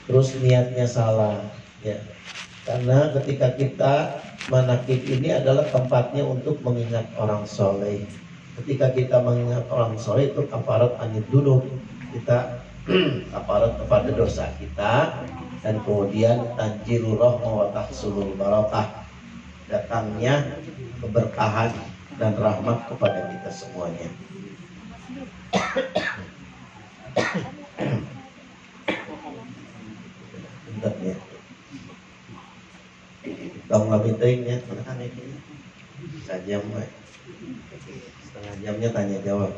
terus niatnya salah, ya. Karena ketika kita manakib ini adalah tempatnya untuk mengingat orang soleh. Ketika kita mengingat orang soleh itu kafarat anid dulu, kita kafarat kepada dosa kita, dan kemudian tanjilur rahmah wa tahsulul barakah, datangnya keberkahan dan rahmat kepada kita semuanya. Bentar ya. Dong lebih tinggi, menekan ini. Sajam, setengah jamnya tanya jawab.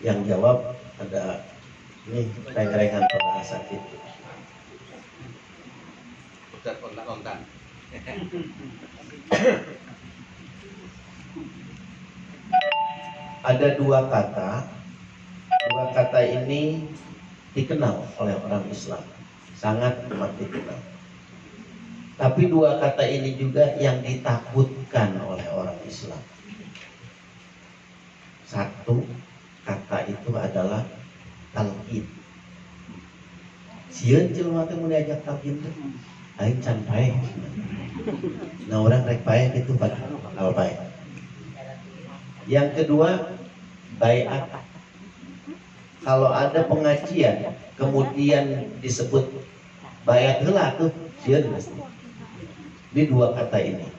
Yang jawab ada ini reng-rengan bahasa gitu. Ustaz kontak-kontak. Ada dua kata ini dikenal oleh orang Islam, sangat amat dikenal. Tapi dua kata ini juga yang ditakutkan oleh orang Islam. Satu kata itu adalah talqin. Sieun jelema teh mun diajak talqin teh aing can paeh. Nah orang rek paeh kitu padahal paeh. Yang kedua baiat. Kalau ada pengajian kemudian disebut baiat heula tuh sieun mesti. Di dua kata ini.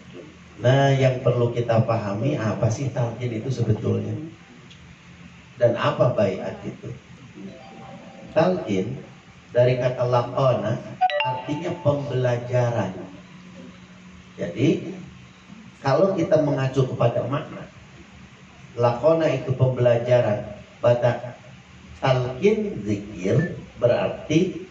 Nah, yang perlu kita pahami apa sih talqin itu sebetulnya? Dan apa baiat itu? Talqin dari kata laqana artinya pembelajaran. Jadi, kalau kita mengacu kepada makna laqana itu pembelajaran, pada talqin zikir berarti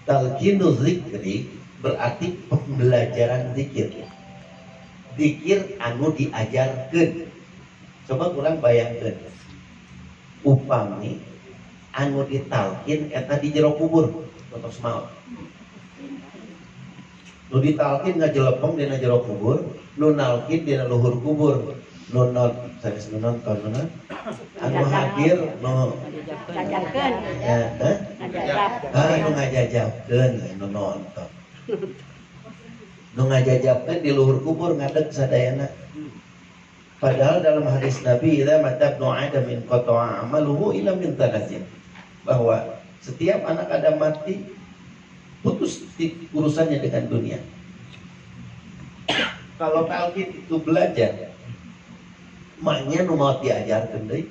talqinu zikri berarti pembelajaran zikir. Zikir anu diajarkeun. Coba kurang bayangkeun. Upami anu ditalqin eta di jero kubur, contoh maot. Nu ditalqin ngajelepeng dina jero kubur, nu nalqin dina luhur kubur. Nu sanes nu nonton anu hadir nu Jajakeun. Nu ngajajabkeun nu nonton. Nu ngajajabkeun di luhur kubur ngadeg sadayana. Padahal dalam hadis Nabi idza matabnu adam min qata'a amaluhu illa min thalathin, bahwa setiap anak Adam mati putus urusannya dengan dunia. Kalau talqin itu belajar, maknya nu mau diajarkeun deui.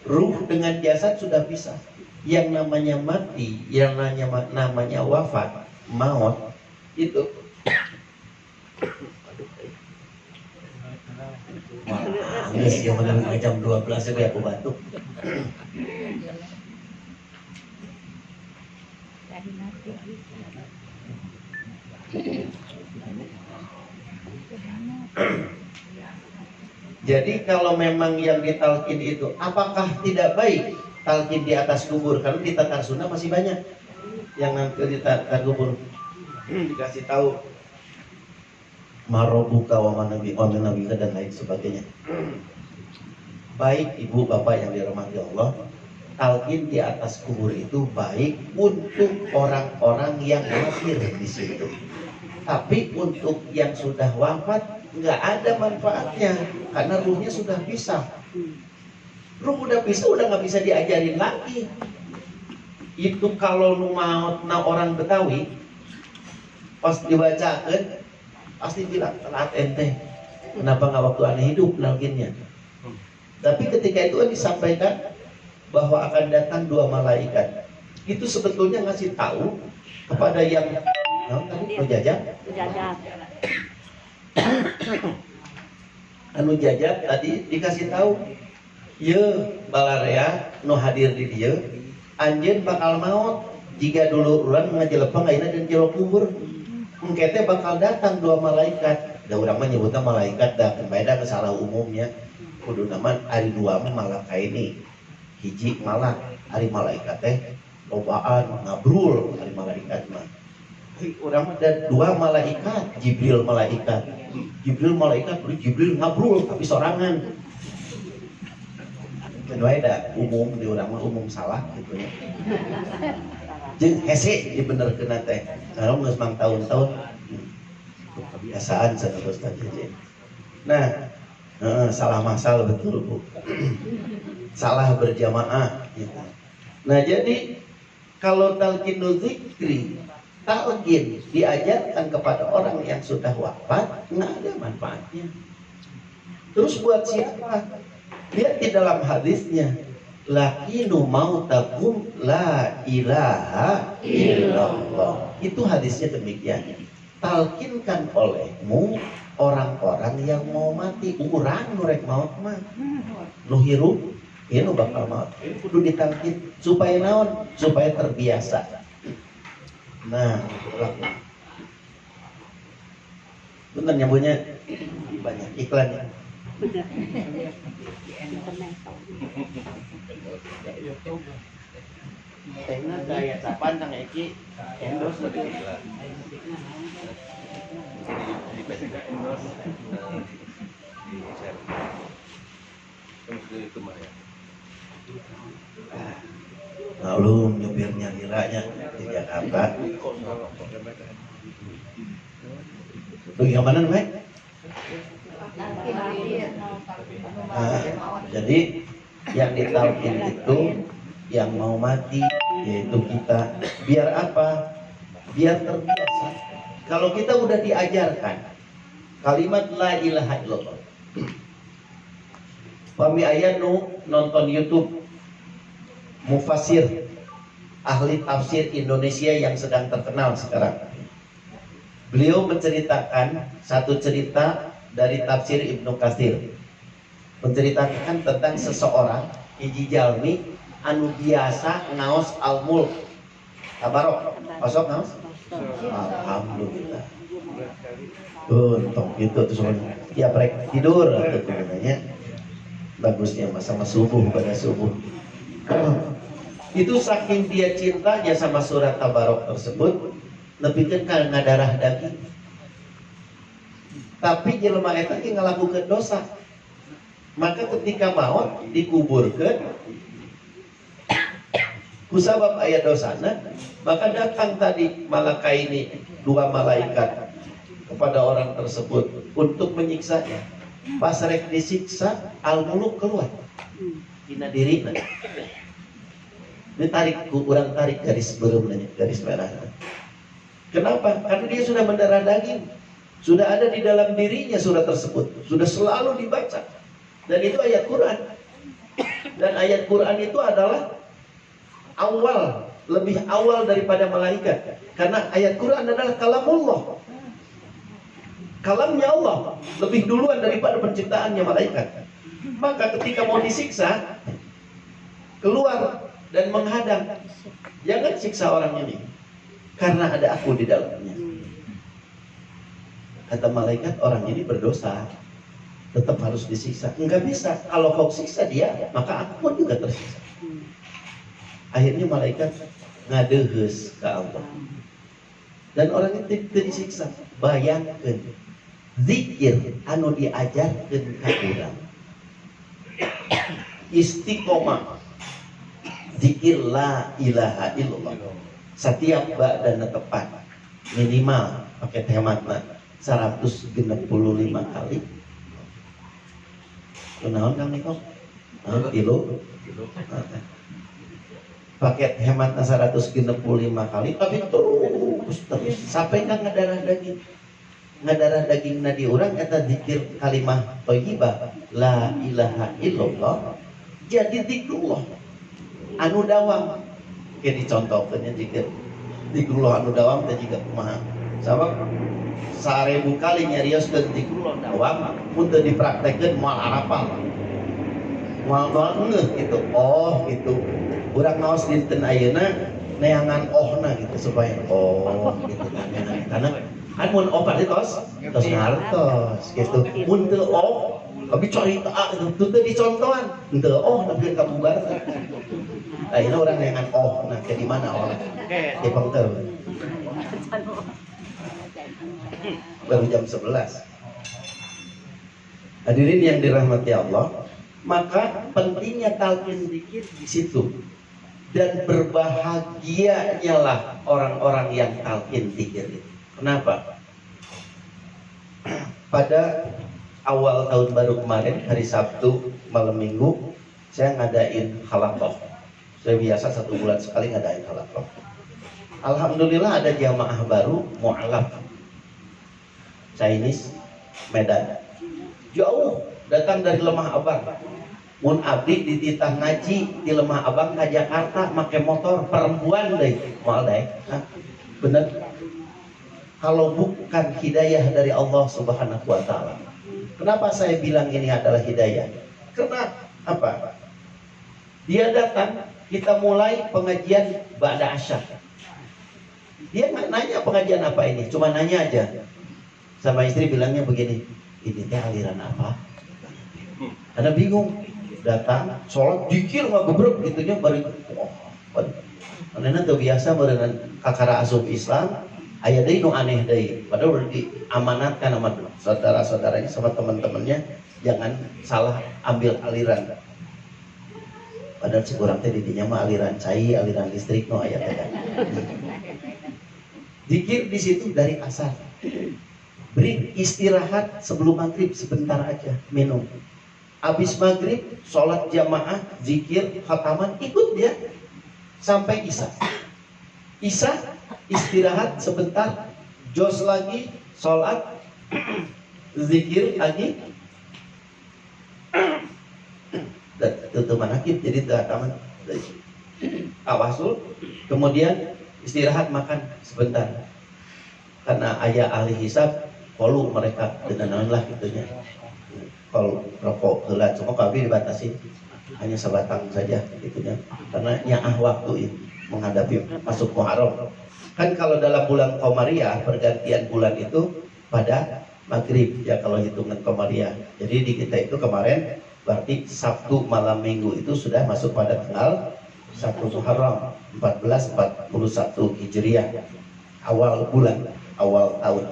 Ruh dengan jasad sudah pisah. Yang namanya mati, yang namanya wafat, maut itu nangis yang benar jam 12 ya aku batuk. Jadi kalau memang yang ditalqin itu, apakah tidak baik talqin di atas kubur? Karena di Tatar Sunda masih banyak yang nanti di Tatar kubur dikasih tahu marobuka wa nabi dan lain sebagainya. Baik ibu bapak yang dirahmati Allah, talqin di atas kubur itu baik untuk orang-orang yang hadir di situ. Tapi untuk yang sudah wafat nggak ada manfaatnya karena ruhnya sudah pisah. Ruh udah pisah, udah nggak bisa diajarin lagi. Itu kalau nu maut na orang Betawi pas dibacakan pasti bilang telat ente, kenapa nggak waktu aneh hidup talqinnya. Tapi ketika itu disampaikan bahwa akan datang dua malaikat, itu sebetulnya ngasih tahu kepada yang anu jajab tadi dikasih tahu, ye balarea nu hadir di dia, anjeun bakal maut jika dulu urang ngajelepeng ayeuna dan jero kubur. Engkete bakal datang dua malaikat. Da urang mah nyebutna malaikat da beda ke salah umumnya. kudu nama ari dua malah kaini hiji malah ari malaikat teh lobaan ngabrul ari malaikat mah orang ada dua malaikat Jibril malaikat Jibril ngabrul tapi sorangan kedua ada umum di orang mah umum salah gitu ya jeung hese dibenerkeun teh sareng geus mang tahun-tahun kebiasaan sana Ustaz Jeje. Nah, salah masal betul Bu. Salah berjamaah gitu. Nah, jadi kalau talqinu zikri, talqin diajarkan kepada orang yang sudah wafat, nggak ada manfaatnya. Terus buat siapa? Lihat di dalam hadisnya, lakinu mautakum la ilaha illallah. Itu hadisnya demikian. Talkinkan olehmu orang-orang yang mau mati. Urang nurek maut mah nu hirup ieu nu bakal maut kudu ditalkin supaya naon, supaya terbiasa. Nah itulah bener nyambutnya banyak iklan ya. Tehna daya sapan Kang Eki endorse lebih iklan. Di PTK endorse di share. Terus itu mah ya. Lalu nyupirnya hiranya di Jakarta. Lu yang mana Mike? Jadi yang ditalkin itu yang mau mati yaitu kita. Biar apa? Biar terbiasa. Kalau kita udah diajarkan kalimat la ilaha illallah. Pami aya nu nonton YouTube mufasir ahli tafsir Indonesia yang sedang terkenal sekarang. Beliau menceritakan satu cerita dari tafsir Ibnu Katsir. Menceritakan tentang seseorang hiji jalmi anu biasa ngaos al-mulk. Tabarok, masuk ngaos? Alhamdulillah. Untung gitu tuh semuanya. Ya prek tidur atau namanya. Bagusnya sama subuh pada subuh. Itu saking dia cintanya sama surat Tabarok tersebut, nepikeun ka ngadarah daging. Tapi jelema eta ge ngalakukeun dosa. Maka ketika maut dikuburkeun kusabab aya dosana, maka datang tadi malakaini dua malaikat kepada orang tersebut untuk menyiksanya. Pas rek disiksa, al-muluk keluar dina dirina. Ditarik, kurang tarik garis beureum garis merah. Kenapa? Karena dia sudah mendarah daging, sudah ada di dalam dirinya surat tersebut, sudah selalu dibaca. Dan itu ayat Quran. Dan ayat Quran itu adalah awal, lebih awal daripada malaikat. Karena ayat Quran adalah kalamullah, kalamnya Allah, lebih duluan daripada penciptaannya malaikat. Maka ketika mau disiksa, keluar dan menghadang, jangan siksa orang ini, karena ada aku di dalamnya. Kata malaikat, orang ini berdosa, tetap harus disiksa. Enggak bisa, kalau kau siksa dia, maka aku pun juga tersiksa. Akhirnya malaikat ngadeheus ke Allah. Dan orang itu disiksa. Bayangkan zikir anu diajarkeun ka urang. Istiqomah zikir la ilaha illallah. Setiap ba'da tepat minimal pakai hematna 165 kali. Kunaon Kang Niko? Kilo. Paket hematna 165 kali, tapi terus sampai nggak ngadarah daging nadi orang eta zikir kalimah thayyibah la ilaha illallah jadi zikrullah anu dawam. Kayak dicontohkeun zikir zikrullah anu dawam teh jiga kumaha sabab 1000 kali nyarioskeun zikrullah dawam mun teu dipraktekkeun moal arapal moal ngeuh gitu. Oh gitu urang naos dinten ayeuna neangan ohna gitu supaya oh gitu karena kan mun opat itu tos ngartos gitu mun teu oh Abi cerita itu dicontohan. Ente oh tapi kamu bar. Akhirnya orang yang oh nah ke di mana orang? Di Pangter. Baru jam 11. Hadirin yang dirahmati Allah, maka pentingnya talqin zikir di situ. Dan berbahagianya lah orang-orang yang talqin zikir itu. Kenapa? Pada awal tahun baru kemarin, hari Sabtu malam minggu, saya ngadain halaqah. Saya biasa 1 bulan sekali ngadain halaqah. Alhamdulillah ada jamaah baru mu'alaf Chinese Medan. Jauh datang dari Lemah Abang. Mun abdi dititah ngaji di Lemah Abang ke Jakarta make motor perempuan deh. Moal deh. Bener. Kalau bukan hidayah dari Allah Subhanahu wa taala. Kenapa saya bilang ini adalah hidayah? Karena apa? Dia datang, kita mulai pengajian ba'da asyar. Dia nggak nanya pengajian apa ini, cuma nanya aja. Sama istri bilangnya begini, ini teh aliran apa? Karena bingung. Datang, sholat, dikir nggak gebrek gitunya baru. Karena tuh biasa berenang kakara asup Islam. Ayat ini aneh deh, padahal udah diamanatkan sama saudara-saudaranya, sama teman-temannya, jangan salah ambil aliran. Padahal sekurang teh didinya mah aliran cai, aliran listrik no ayatnya kan. Zikir di situ dari asar. Beri istirahat sebelum maghrib sebentar aja, minum. Habis maghrib, sholat jamaah, zikir, khataman, ikut dia sampai isya. Isya istirahat sebentar, jos lagi, sholat, zikir lagi, dan tutup manakib jadi taman awasul, kemudian istirahat makan sebentar karena ayah ahli hisab kalau mereka dengan lah gitunya. Kalau rokok gelat semua kami dibatasi hanya sebatang saja gitunya karena nyaah waktu ini menghadapi masuk Muharram. Kan kalau dalam bulan Qamariyah pergantian bulan itu pada maghrib ya kalau hitungan Qamariyah. Jadi di kita itu kemarin berarti Sabtu malam minggu itu sudah masuk pada tanggal 1 Muharram 1441 Hijriah, awal bulan, awal tahun.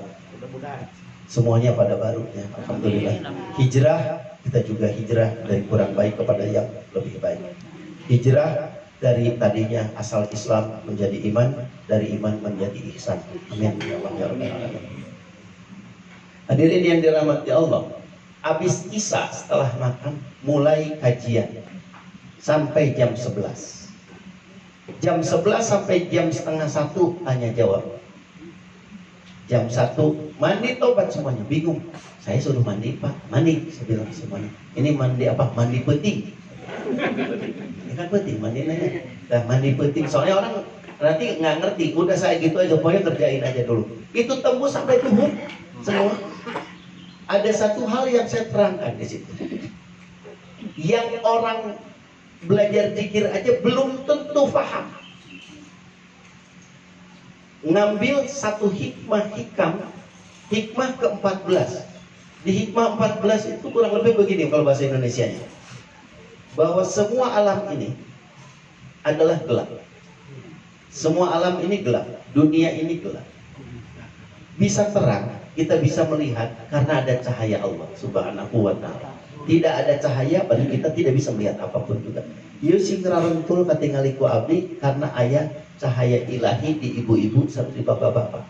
Semuanya pada baru ya, alhamdulillah. Hijrah, kita juga hijrah dari kurang baik kepada yang lebih baik. Hijrah dari tadinya asal Islam menjadi iman, dari iman menjadi ihsan. Amin ya Allah ya Rabbal alamin. Hadirin yang dirahmati Allah, habis isya setelah makan mulai kajian sampai jam 11. Jam 11 sampai jam setengah 1 tanya jawab. Jam 1 mandi tobat semuanya, bingung. Saya suruh mandi Pak, mandi. Saya bilang semuanya. Ini mandi apa? Mandi penting. Ini kan penting mandi nanya. Nah, mandi penting. Soalnya orang nanti nggak ngerti. Udah saya gitu aja, pokoknya kerjain aja dulu. Itu tembus sampai tuhur semua. Ada satu hal yang saya terangkan di situ. Yang orang belajar zikir aja belum tentu paham. Ngambil satu hikmah ke-14. Di hikmah 14 itu kurang lebih begini kalau bahasa Indonesianya. Bahwa semua alam ini adalah gelap. Semua alam ini gelap, dunia ini gelap. Bisa terang, kita bisa melihat karena ada cahaya Allah Subhanahu wa ta'ala. Tidak ada cahaya, berarti kita tidak bisa melihat apapun juga. Ieu sing ngarantul katingali ku abdi karena aya cahaya ilahi di ibu-ibu serta di bapak-bapak.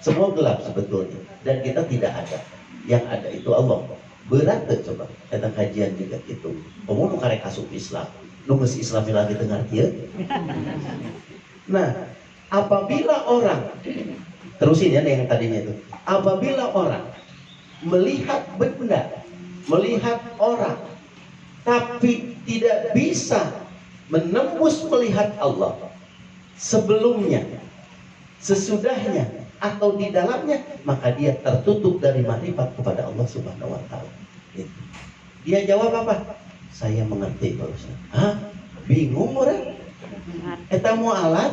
Semua gelap sebetulnya dan kita tidak ada. Yang ada itu Allah. Berat tuh coba. Eta kajian juga gitu. Kamu nu karek asup Islam, nu geus Islami lagi dengar kieu. Nah, apabila orang terusin ya yang tadinya itu. Apabila orang melihat benda, melihat orang tapi tidak bisa menembus melihat Allah sebelumnya, sesudahnya, atau di dalamnya, maka dia tertutup dari makrifat kepada Allah Subhanahu wa ta'ala. Dia jawab apa? Saya mengerti Pak Ustaz. Hah? Bingung orang? Eta mu'alat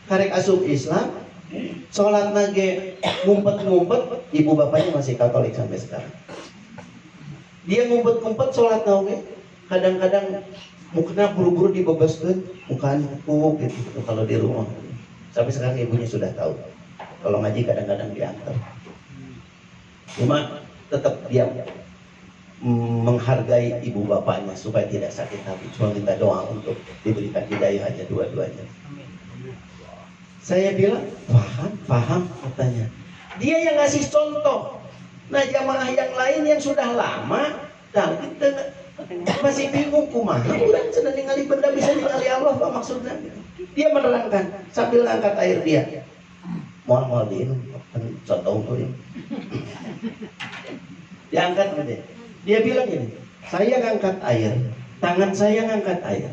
karek asup Islam, sholat nage ngumpet-ngumpet, ibu bapaknya masih Katolik sampai sekarang. Dia ngumpet-ngumpet sholat oge. Kadang-kadang mukena buru-buru dibebaskeun, mukaan buku gitu kalau di rumah. Sampai sekarang ibunya sudah tahu. Kalau ngaji kadang-kadang diantar. Cuma tetap diam, menghargai ibu bapaknya supaya tidak sakit hati. Cuma minta doa untuk diberikan hidayah aja dua-duanya. Saya bilang, paham katanya. Dia yang ngasih contoh. Nah jamaah yang lain yang sudah lama, dan kita masih bingung kumaha. Urang cenah ningali benda bisa ningali Allah apa maksudnya? Dia menerangkan sambil angkat air dia. Mau diinum, contoh ini. Diangkat gitu. Dia bilang ini, saya ngangkat air, tangan saya ngangkat air,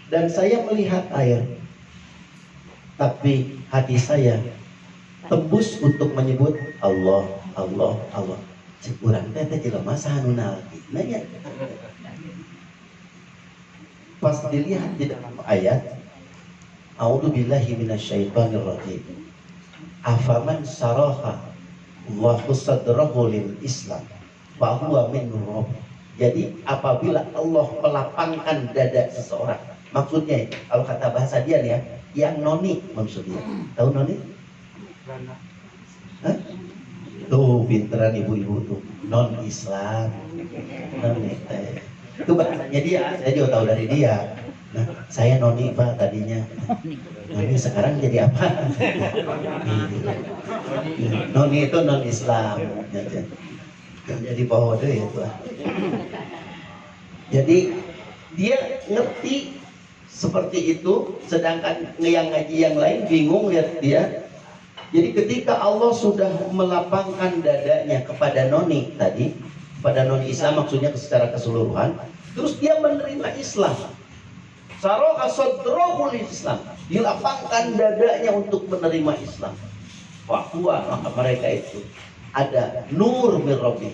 dan saya melihat air. Tapi hati saya tembus untuk menyebut Allah, Allah, Allah. Cek urang teh jelema sahanuna nanya. Pas dilihat di dalam ayat, A'udzubillahi minasyaitonirrajim. Afaman saraha Allahu sadrahu lil Islam fa huwa minhum. Jadi apabila Allah melapangkan dada seseorang, maksudnya kalau kata bahasa dia nih ya, yang noni maksudnya. Tahu noni? Hah? Tuh pinteran ibu-ibu tuh, non Islam. Noni itu bahasanya dia, saya juga tahu dari dia. Nah, saya noni Pak tadinya. Noni sekarang jadi apa? Noni itu non Islam. Jadi pohode itu. Jadi dia ngerti seperti itu, sedangkan yang ngaji yang lain bingung lihat dia. Jadi ketika Allah sudah melapangkan dadanya kepada noni tadi, pada noni Islam maksudnya secara keseluruhan, terus dia menerima Islam. Saroha sadrahul Islam, dilapangkan dadanya untuk menerima Islam. Bahwa maka mereka itu ada nur min rabbih,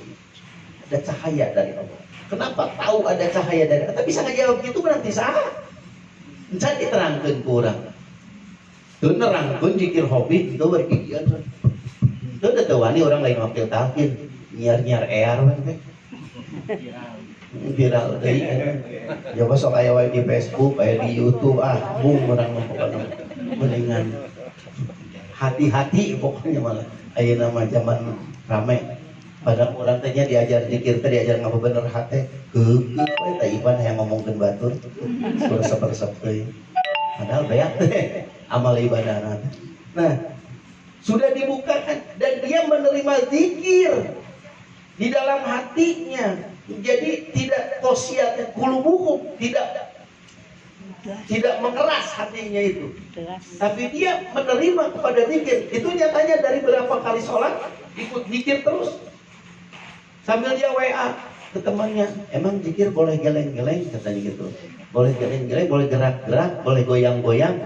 ada cahaya dari Allah. Kenapa tahu ada cahaya dari Allah? Tapi bisa ngejawab gitu berarti salah. Jadi terangkan kurang. Itu nerangkan jikir hobi itu bergigian. Itu udah tahu nih orang lain wakil talkin nyiar air viral deh. Coba sok kayak di Facebook, kayak di YouTube, bung orang pokoknya mendingan hati-hati pokoknya malah. Ayo nama zaman ramai. Padahal orang tanya diajar zikir, diajar ngapa bener hati. Kita Ivan yang ngomongin batur, resep-resep teh. Padahal banyak teh amal ibadah nanti. Nah, sudah dibukakan dan dia menerima zikir di dalam hatinya. Jadi tidak kosiat kulubuhum, tidak mengeras hatinya itu. Tapi dia menerima kepada zikir. Itu nyatanya dari berapa kali sholat ikut zikir terus. Sambil dia WA ke temannya, emang zikir boleh geleng-geleng katanya gitu. Boleh geleng-geleng, boleh gerak-gerak, boleh goyang-goyang.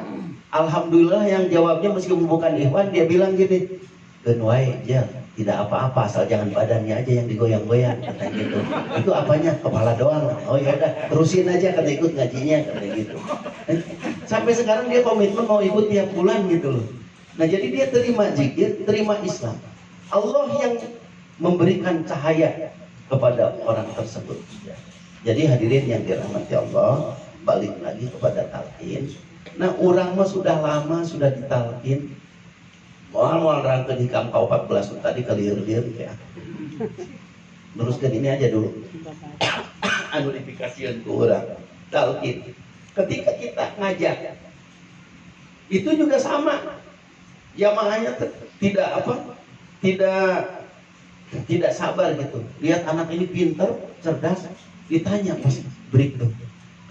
Alhamdulillah yang jawabnya meskipun bukan Ikhwan, dia bilang gini, genwai aja, tidak apa-apa, asal jangan badannya aja yang digoyang-goyang katanya gitu. Itu apanya? Kepala doang. Oh ya udah, terusin aja kata ikut ngajinya katanya gitu. Sampai sekarang dia komitmen mau ikut tiap bulan gitu loh. Nah jadi dia terima zikir, terima Islam. Allah yang memberikan cahaya kepada orang tersebut. Jadi hadirin yang dirahmati Allah, balik lagi kepada talqin. Nah, orang mah sudah lama sudah ditalqin. Mau rangka di Kampau 14 tadi kali-kali ya. Teruskan ini aja dulu. Notifikasian ke orang talqin. Ketika kita ngajak, itu juga sama. Jamaahnya tidak sabar gitu. Lihat anak ini pintar, cerdas, ditanya pas break tuh,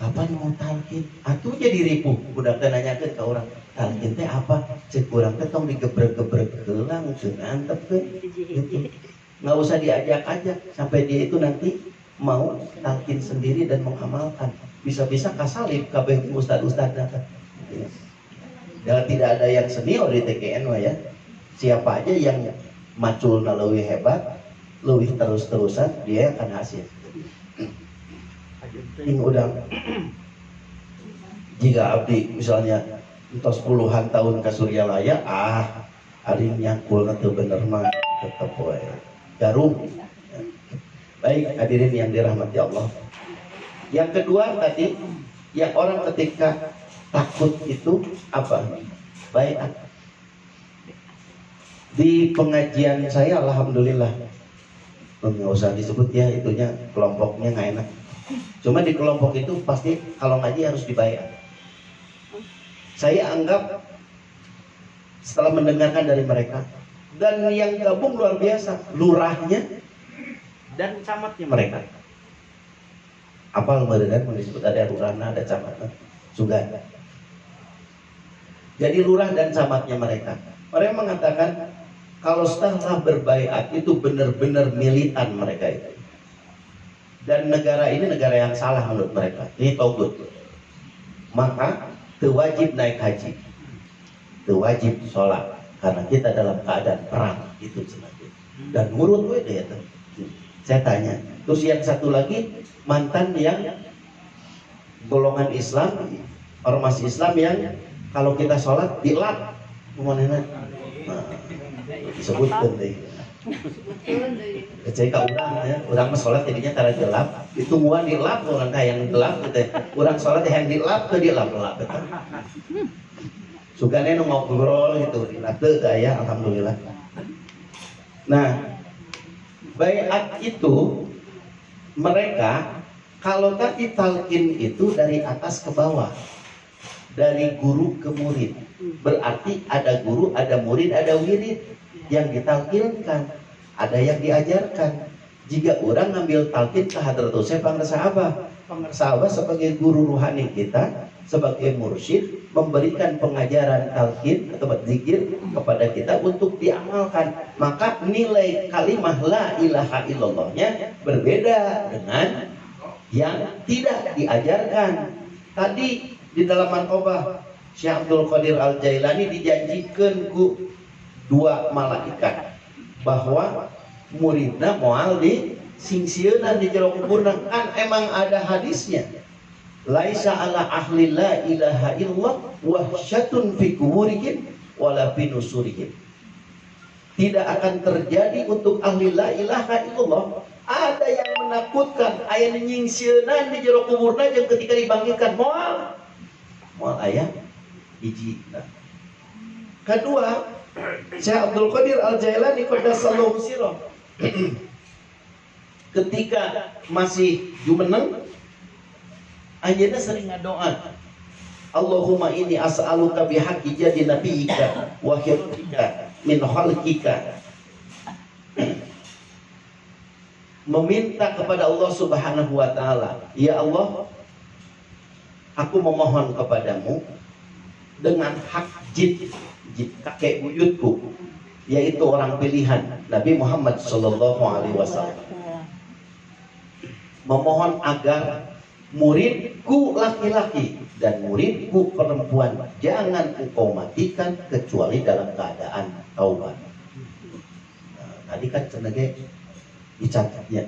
kapan mau talqin? Atuh jadi ripuh. Udah nanyakeun ke orang, talqin teh apa? Cek urang teh tong digebrek-gebrek heulang ceun antepkeun gitu. Nggak usah diajak-ajak sampai dia itu nanti mau talqin sendiri dan mengamalkan. Bisa-bisa kasalib kabeh ustad-ustad datang. Dan tidak ada yang senior di TKN ya. Siapa aja yang maculna leuwih hebat, leuwih terus-terusan, dia akan hasil. Ini udah jika abdi misalnya entos puluhan tahun ke Suryalaya, hari nyangkul teu bener mah tetep we garum. Baik, hadirin yang dirahmati Allah. Yang kedua tadi, yang orang ketika takut itu apa? Baiat. Di pengajian saya, alhamdulillah, nggak usah disebut ya, itunya kelompoknya nggak enak. Cuma di kelompok itu pasti kalau ngaji harus dibayar. Saya anggap setelah mendengarkan dari mereka, dan yang gabung luar biasa, lurahnya dan camatnya mereka. Apal mereka disebut ada lurahnya, ada camatnya, juga. Jadi lurah dan camatnya mereka. Mereka mengatakan kalau setelah berbaiat itu benar-benar militan mereka itu. Dan negara ini negara yang salah menurut mereka. Ini togut. Maka wajib naik haji, wajib sholat, karena kita dalam keadaan perang itu sebenarnya. Dan nurut gue deh itu. Saya tanya. Terus yang satu lagi mantan yang golongan Islam, ormas Islam yang kalau kita sholat dilap, kemana? Nah, disebutkan deh. Kecil kau orang mah sholat jadinya tara gelap, itu muan dilap orang kayak yang gelap gitu. Orang sholat yang dilap ke dilap gitu. Sugane nu ngobrol gitu, dilap teu ya, alhamdulillah. Nah, baiat itu mereka kalau tadi talqin itu dari atas ke bawah, dari guru ke murid. Berarti ada guru, ada murid, ada wirid yang ditalqinkan, ada yang diajarkan. Jika orang ngambil talqin ke hadratus saya pangresa abah, sebagai guru ruhani kita, sebagai mursyid, memberikan pengajaran talqin atau zikir kepada kita untuk diamalkan. Maka nilai kalimah la ilaha illallahnya berbeda dengan yang tidak diajarkan. Tadi di dalam Manqobah Syekh Abdul Qadir Al-Jailani dijanjikan ku dua malaikat bahwa muridna moal di singsieunan di jero kuburna. Kan emang ada hadisnya. Laisa ala ahli la ilaha illallah wahsyatun fi kuburihim wala fi nusurihim. Tidak akan terjadi untuk ahli la ilaha illallah ada yang menakutkan aya nyingsieuna di jero kuburna jeung ketika dibangkitkan moal aya hiji. Kedua, Syekh Abdul Qadir Al-Jailani qaddasallahu sirah ketika masih jumeneng anjeunna sering ngadoa, Allahumma inni as'aluka bihaqqi jadi nabiyika wa hirqika min khalqika, meminta kepada Allah Subhanahu wa taala, ya Allah, aku memohon kepadamu dengan hak jid kakek buyutku, yaitu orang pilihan Nabi Muhammad sallallahu alaihi wasallam, memohon agar muridku laki-laki dan muridku perempuan jangan engkau matikan kecuali dalam keadaan taubat. Nah, tadi kan cenege dicatatnya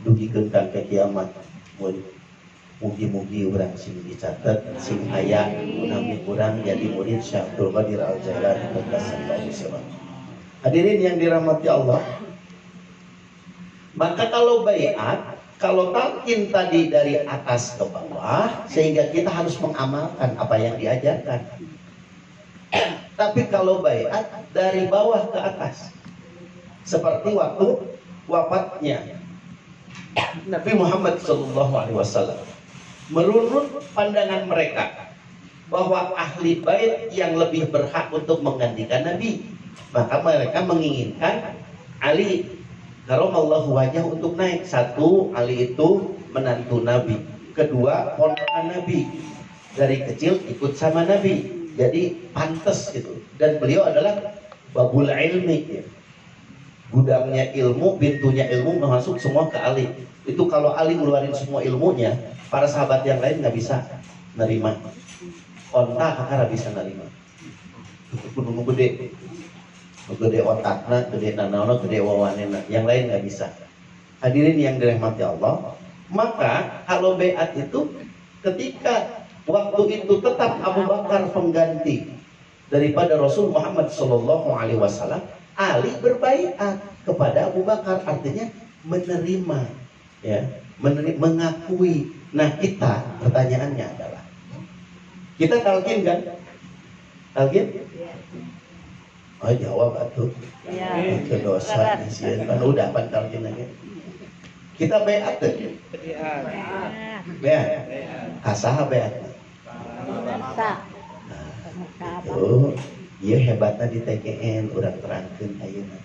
dugikeun ka kiamat, mugi-mugi urang sing dicatat sing aya munami urang jadi murid Syekh Abdul Qadir Al-Jailani qaddasallahu sirah. Hadirin yang dirahmati Allah, maka kalau baiat, kalau talqin tadi dari atas ke bawah, sehingga kita harus mengamalkan apa yang diajarkan. Tapi kalau baiat dari bawah ke atas, seperti waktu wafatnya Nabi Muhammad SAW, menurut pandangan mereka bahwa ahli bait yang lebih berhak untuk menggantikan Nabi, maka mereka menginginkan Ali karamallahu wajah untuk naik. Satu, Ali itu menantu Nabi. Kedua, ponakan Nabi, dari kecil ikut sama Nabi, jadi pantas gitu. Dan beliau adalah babul ilmi, gudangnya ilmu, pintunya ilmu masuk semua ke Ali. Itu kalau Ali ngeluarin semua ilmunya, para sahabat yang lain nggak bisa nerima. Onta kakara bisa nerima. Itu gunung gede. Gede otakna, gede nanaona, gede wawanena, yang lain nggak bisa. Hadirin yang dirahmati Allah, maka kalau baiat itu ketika waktu itu tetap Abu Bakar pengganti daripada Rasul Muhammad SAW, Ali berbaiat kepada Abu Bakar, artinya menerima, ya, mengakui. Nah kita, pertanyaannya adalah, kita talqin kan? Talqin? Oh jawab atuh. Iya. Itu dosa sih, kan udah pan talqin lagi. Kita beat tuh. Beat. Kasaha beat. Tuh, iya hebatnya di TGN, orang terangkan ayeuna.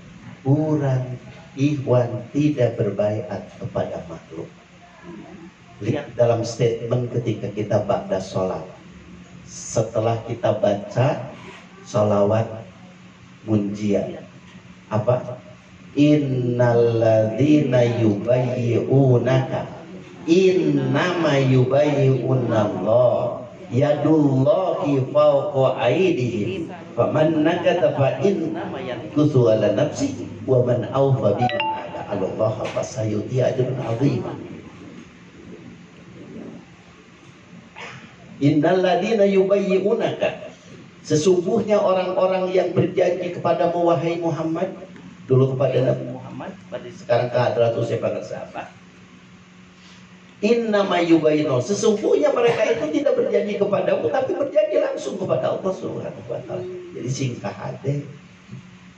Urang ikhwan tidak berbaiat kepada makhluk. Lihat dalam statement ketika kita ba'da sholat. Setelah kita baca sholawat munjiat. Apa? Innalladzina yubayyi'unaka innama yubayyi'unallah yadullahi fawqa aydihim faman nakata fa innama yankusu ala nafsi wa man awfa bima ahada Allah fasayuti ajrun azim. Innalladzina yubayyi'unaka, sesungguhnya orang-orang yang berjanji kepadamu wahai Muhammad, dulu kepada Nabi Muhammad, pada sekarang ke hadratus sahabat. Innama yubayyi'un, sesungguhnya mereka itu tidak berjanji kepadamu tapi berjanji langsung kepada Allah Subhanahu wa taala. Jadi singkat hati,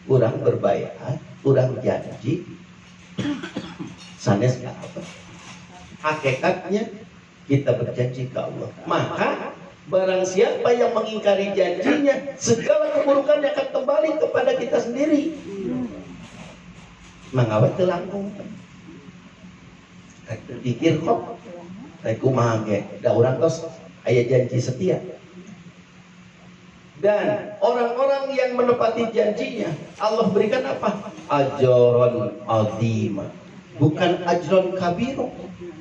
kurang berbaiat, kurang janji, sanes apa? Hakikatnya kita berjanji ke Allah. Maka barang siapa yang mengingkari janjinya, segala keburukannya akan kembali kepada kita sendiri. Mengawet telangkung. Rek pikir kok, rek kumaha ge, da urang tos aya janji setia. Dan orang-orang yang menepati janjinya, Allah berikan apa? Ajron azima. Bukan ajron kabiro,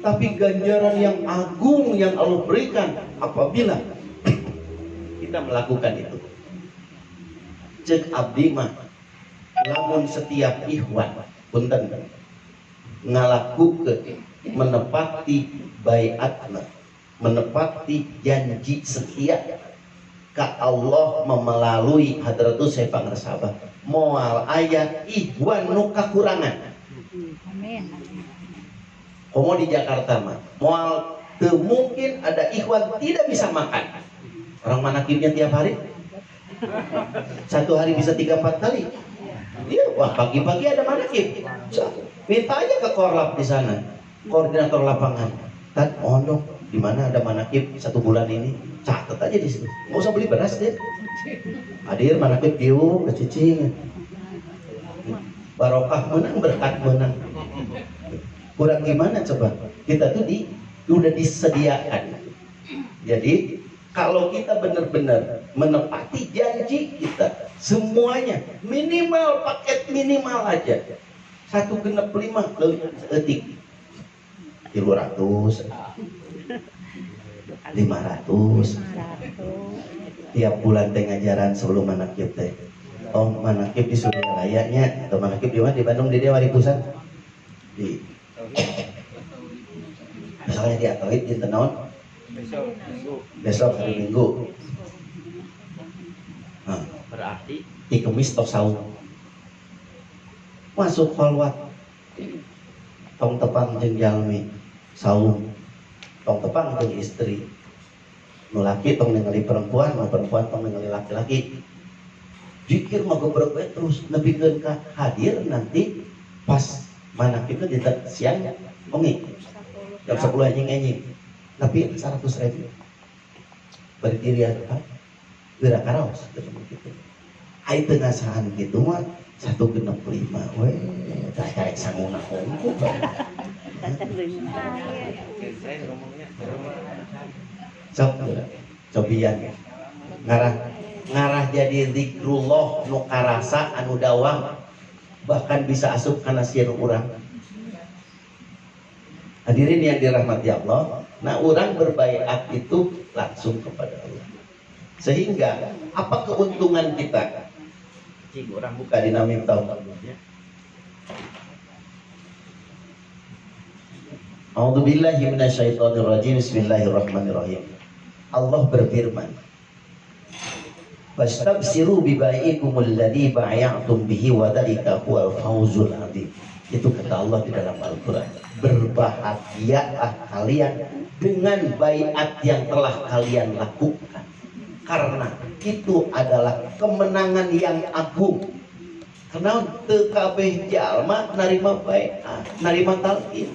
tapi ganjaran yang agung yang Allah berikan apabila kita melakukan itu. Cek abdi mah lamun setiap ikhwan punten ngalakukeun menepati baiatna, menepati janji setia ka Allah melalui hadratus saya pangersabah moal aya ikhwan nu kakurangan. Amin. Komo di Jakarta mah moal teu mungkin ada ikhwan tidak bisa makan. Orang manakibnya tiap hari satu hari bisa 3-4 kali. Iya, wah pagi-pagi ada manakib. Minta aja ke korlap di sana, koordinator lapangan. Tad, mohon dong, di mana ada manakib 1 bulan ini, catat aja di situ. Nggak usah beli beras deh. Hadir manakib diu, kecicing. Barokah menang, berkat menang. Kurang gimana coba? Kita tuh udah disediakan. Jadi kalau kita benar-benar menepati janji kita, semuanya minimal paket minimal aja 165 etik 300 500 tiap bulan teh ngajaran sebelum manakib teh. Oh manakib di Suryalaya atau manakib di mana di Bandung di Dewa di pusat di misalnya di Atoid di Tenon besok hari Minggu. Nah, berarti di Kemis tok saum masuk kholwat tong tepang jeung jalmi saum tong tepang jeung istri nu laki tong ningali perempuan nu perempuan tong ningali laki-laki zikir mah gebrek terus nepikeun ka hadir nanti pas manakibna di siang ongi jam 10 anjing tapi 100.000 berdiri apa gerak karaos gitu. Ai teu ngasahan kitu mah 165 we tah karek sanguna hongku. Cobian ngarah jadi zikrullah nu karasa anu dawam bahkan bisa asup kana sieun urang. Hadirin yang dirahmati Allah, nah orang berbaiat itu langsung kepada Allah. Sehingga apa keuntungan kita? Cing orang buka di namim tahun-tahunnya. A'udzubillahi minasyaitonirrajim. Bismillahirrahmanirrahim. Allah berfirman, "Fastabsiru bibai'ikumul ladzi bai'tum bihi wa dzalika huwal fawzul 'adzim." Itu kata Allah di dalam Al-Quran. Berbahagialah kalian dengan baiat yang telah kalian lakukan, karena itu adalah kemenangan yang agung. Karena tekabeh jalma narima baiat, narima talqin.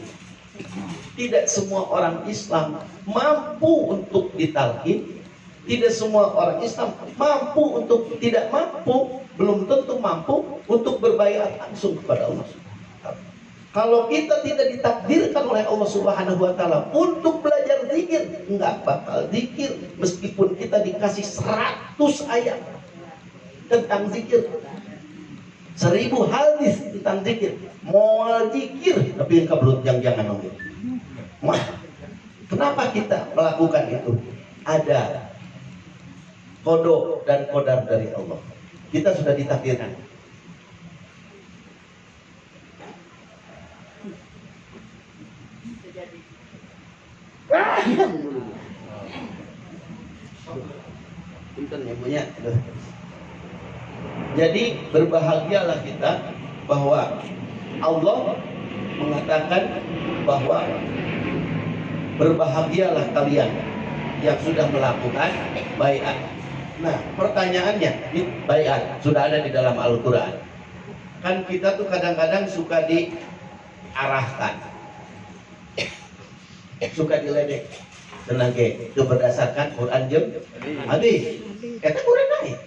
Tidak semua orang Islam mampu untuk ditalqin. Tidak semua orang Islam mampu untuk, tidak mampu, belum tentu mampu untuk berbaiat langsung kepada Allah. Kalau kita tidak ditakdirkan oleh Allah Subhanahu wa taala untuk belajar zikir, enggak bakal zikir meskipun kita dikasih 100 ayat tentang zikir. 1000 hadis tentang zikir. Mau zikir tapi yang kebelut jangan ngomong. Kenapa kita melakukan itu? Ada kodok dan kodar dari Allah. Kita sudah ditakdirkan. Jadi berbahagialah kita bahwa Allah mengatakan bahwa berbahagialah kalian yang sudah melakukan baiat. Nah, pertanyaannya, baiat sudah ada di dalam Al-Quran. Kan kita tuh kadang-kadang suka diarahkan, suka diledek. Tenaga itu berdasarkan Quran jeung hadis. Eta Quran naik.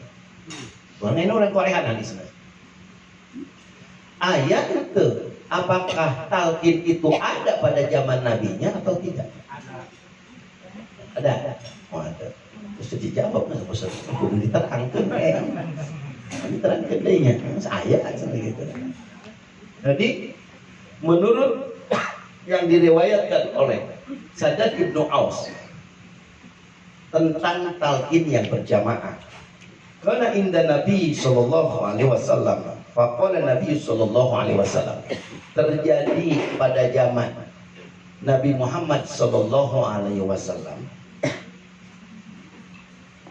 Orang ini orang Korea hadis. Ayat itu, apakah talqin itu ada pada zaman nabinya atau tidak? Ada. Oh, ada. Terus dijawab nggak usah kudu diterangkeun diterangkeun deui nya. Saya seperti itu. Jadi menurut yang diriwayatkan oleh Saddad Ibnu Aus tentang talqin yang berjamaah, karena inda Nabi sallallahu alaihi wasallam, faqala Nabi sallallahu alaihi wasallam, terjadi pada zaman Nabi Muhammad sallallahu alaihi wasallam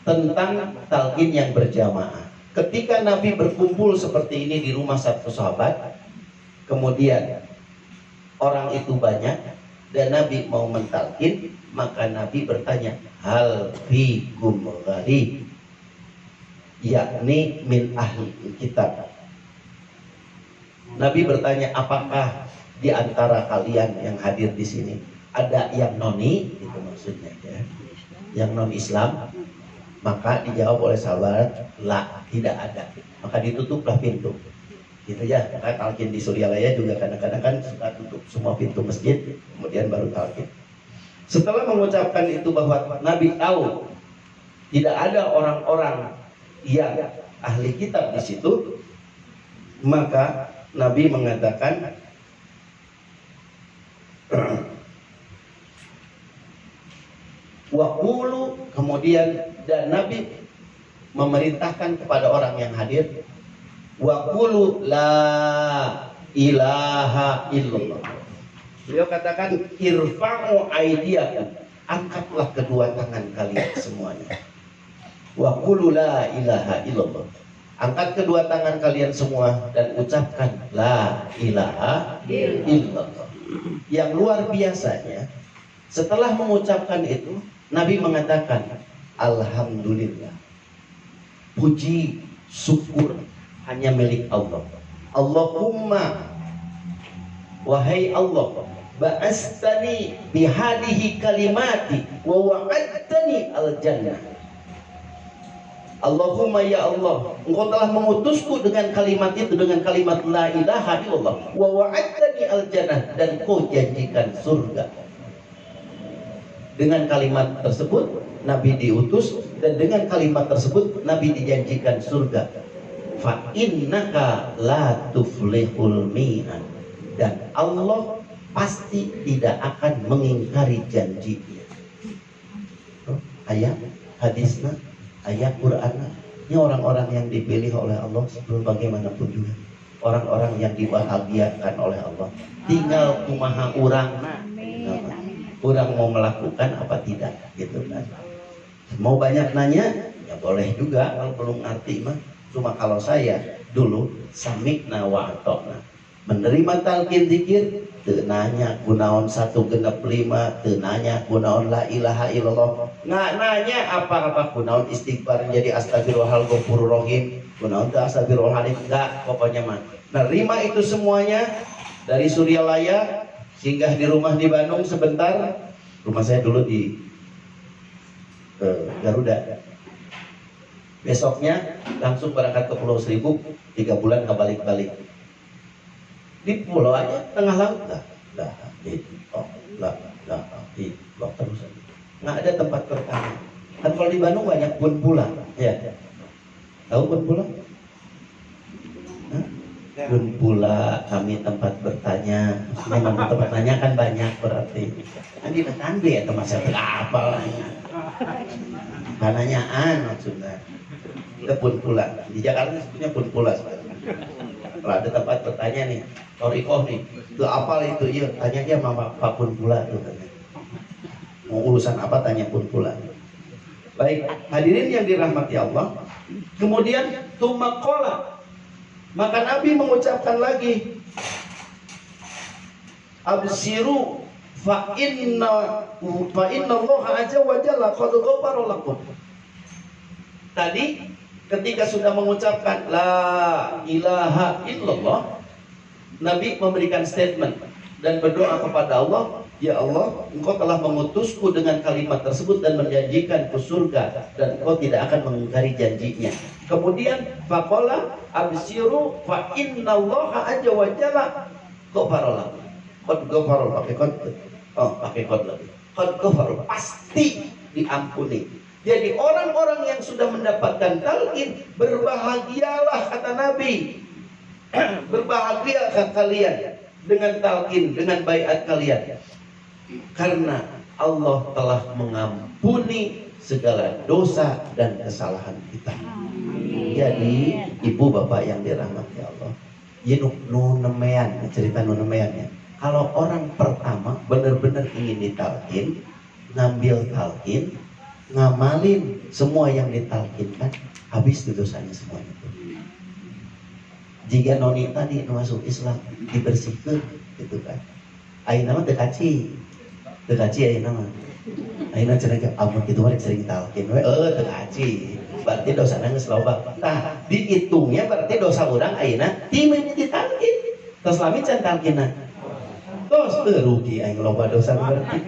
tentang talqin yang berjamaah. Ketika Nabi berkumpul seperti ini di rumah satu sahabat, kemudian orang itu banyak dan Nabi mau mentalqin, maka Nabi bertanya, hal fikum gharib, yakni min ahli kitab. Nabi bertanya, apakah di antara kalian yang hadir di sini ada yang noni, itu maksudnya ya, yang non Islam? Maka dijawab oleh sahabat, la, tidak ada. Maka ditutuplah pintu. Gitu ya. Maka talqin di Suryalaya juga kadang-kadang kan suka tutup semua pintu masjid, kemudian baru talqin. Setelah mengucapkan itu bahwa Nabi tahu tidak ada orang-orang yang ahli kitab di situ, maka Nabi mengatakan waqulu, kemudian dan Nabi memerintahkan kepada orang yang hadir, waqulu la ilaha illallah. Beliau katakan irfa'u aidiakum, angkatlah kedua tangan kalian semuanya. Waqulu la ilaha illallah, angkat kedua tangan kalian semua dan ucapkan la ilaha illallah. Yang luar biasanya, setelah mengucapkan itu Nabi mengatakan alhamdulillah, puji syukur hanya milik Allah. Allahumma, wahai Allah, ba'astani bihadihi kalimati wa wa'adtani al-jannah. Allahumma ya Allah, engkau telah mengutusku dengan kalimat itu, dengan kalimat la ilaha illallah, wa wa'adtani al-jannah, dan kau janjikan surga. Dengan kalimat tersebut Nabi diutus, dan dengan kalimat tersebut Nabi dijanjikan surga. Fa innaka la tuflihul mi'ad, dan Allah pasti tidak akan mengingkari janjinya. Ayat hadisnya, ayat Qur'an. Ini orang-orang yang dipilih oleh Allah sebelum bagaimanapun juga, orang-orang yang dibahagiakan oleh Allah. Tinggal kumaha urang, orang mau melakukan apa tidak, gitu kan. Mau banyak nanya ya boleh juga, kalau belum ngerti mah. Cuma kalau saya dulu samikna wa atokna, menerima talqin zikir teu nanya kunaon 165, teu nanya kunaon la ilaha illallah, nggak nanya apa-apa, kunaon istighfar jadi astagfirullahal ghafurur rahim, kunaon teu astagfirullahaladzim, enggak, pokoknya mah nerima itu semuanya. Dari Suryalaya singgah di rumah di Bandung sebentar. Rumah saya dulu di Garuda. Besoknya langsung berangkat ke Pulau Seribu, 3 bulan kebalik-balik. Di pulau aja tengah laut lah terus nggak ada tempat bertanya. Kan kalau di Bandung banyak pun pula, ya tahu pun pula? Pun pula kami tempat bertanya. Memang tempat tanya kan banyak berarti. Kan di Tandwi ya teman saya apa lah. Pananyaan maksudnya. Kita pun pula di Jakarta sebutnya pun pula sebenarnya. Kalau ada tempat bertanya nih, Torikoh nih, itu apa itu? Iya, tanya aja sama Pak pun pula tuh. Mau urusan apa tanya pun pula. Baik, hadirin yang dirahmati Allah. Kemudian tumakola, maka Nabi mengucapkan lagi, absiru fa inna Allah azza wa jalla qad ghafara lakum. Tadi ketika sudah mengucapkan la ilaha illallah, Nabi memberikan statement dan berdoa kepada Allah, ya Allah, engkau telah mengutusku dengan kalimat tersebut dan menjanjikanku surga, dan engkau tidak akan mengingkari janjinya. Kemudian faqala absiru fa innallaha azza wa jalla ghafara lakum. Qad ghafara pakai qad. Oh, pakai qad lagi. Qad ghafara, pasti diampuni. Jadi orang-orang yang sudah mendapatkan talqin, berbahagialah kata Nabi. Berbahagialah kalian dengan talqin, dengan baiat kalian. Karena Allah telah mengampuni segala dosa dan kesalahan kita. Jadi ibu bapak yang dirahmati Allah, ya nunemean, cerita nunemean ya. Kalau orang pertama benar-benar ingin ditalqin, ngambil talqin, ngamalin semua yang ditalqinkan, habis itu dosanya semuanya. Jika noni tadi masuk Islam dibersihkan gitu kan, ayeuna mah teu kaci ayeuna mah, ayeuna cenah amun kitu mah sering talqin we teu kaci, berarti dosana geus loba. Tah dihitungnya berarti dosa urang ayeuna ti mimiti talqin, tos lami can talqinan tos teu rugi aing loba dosa berarti.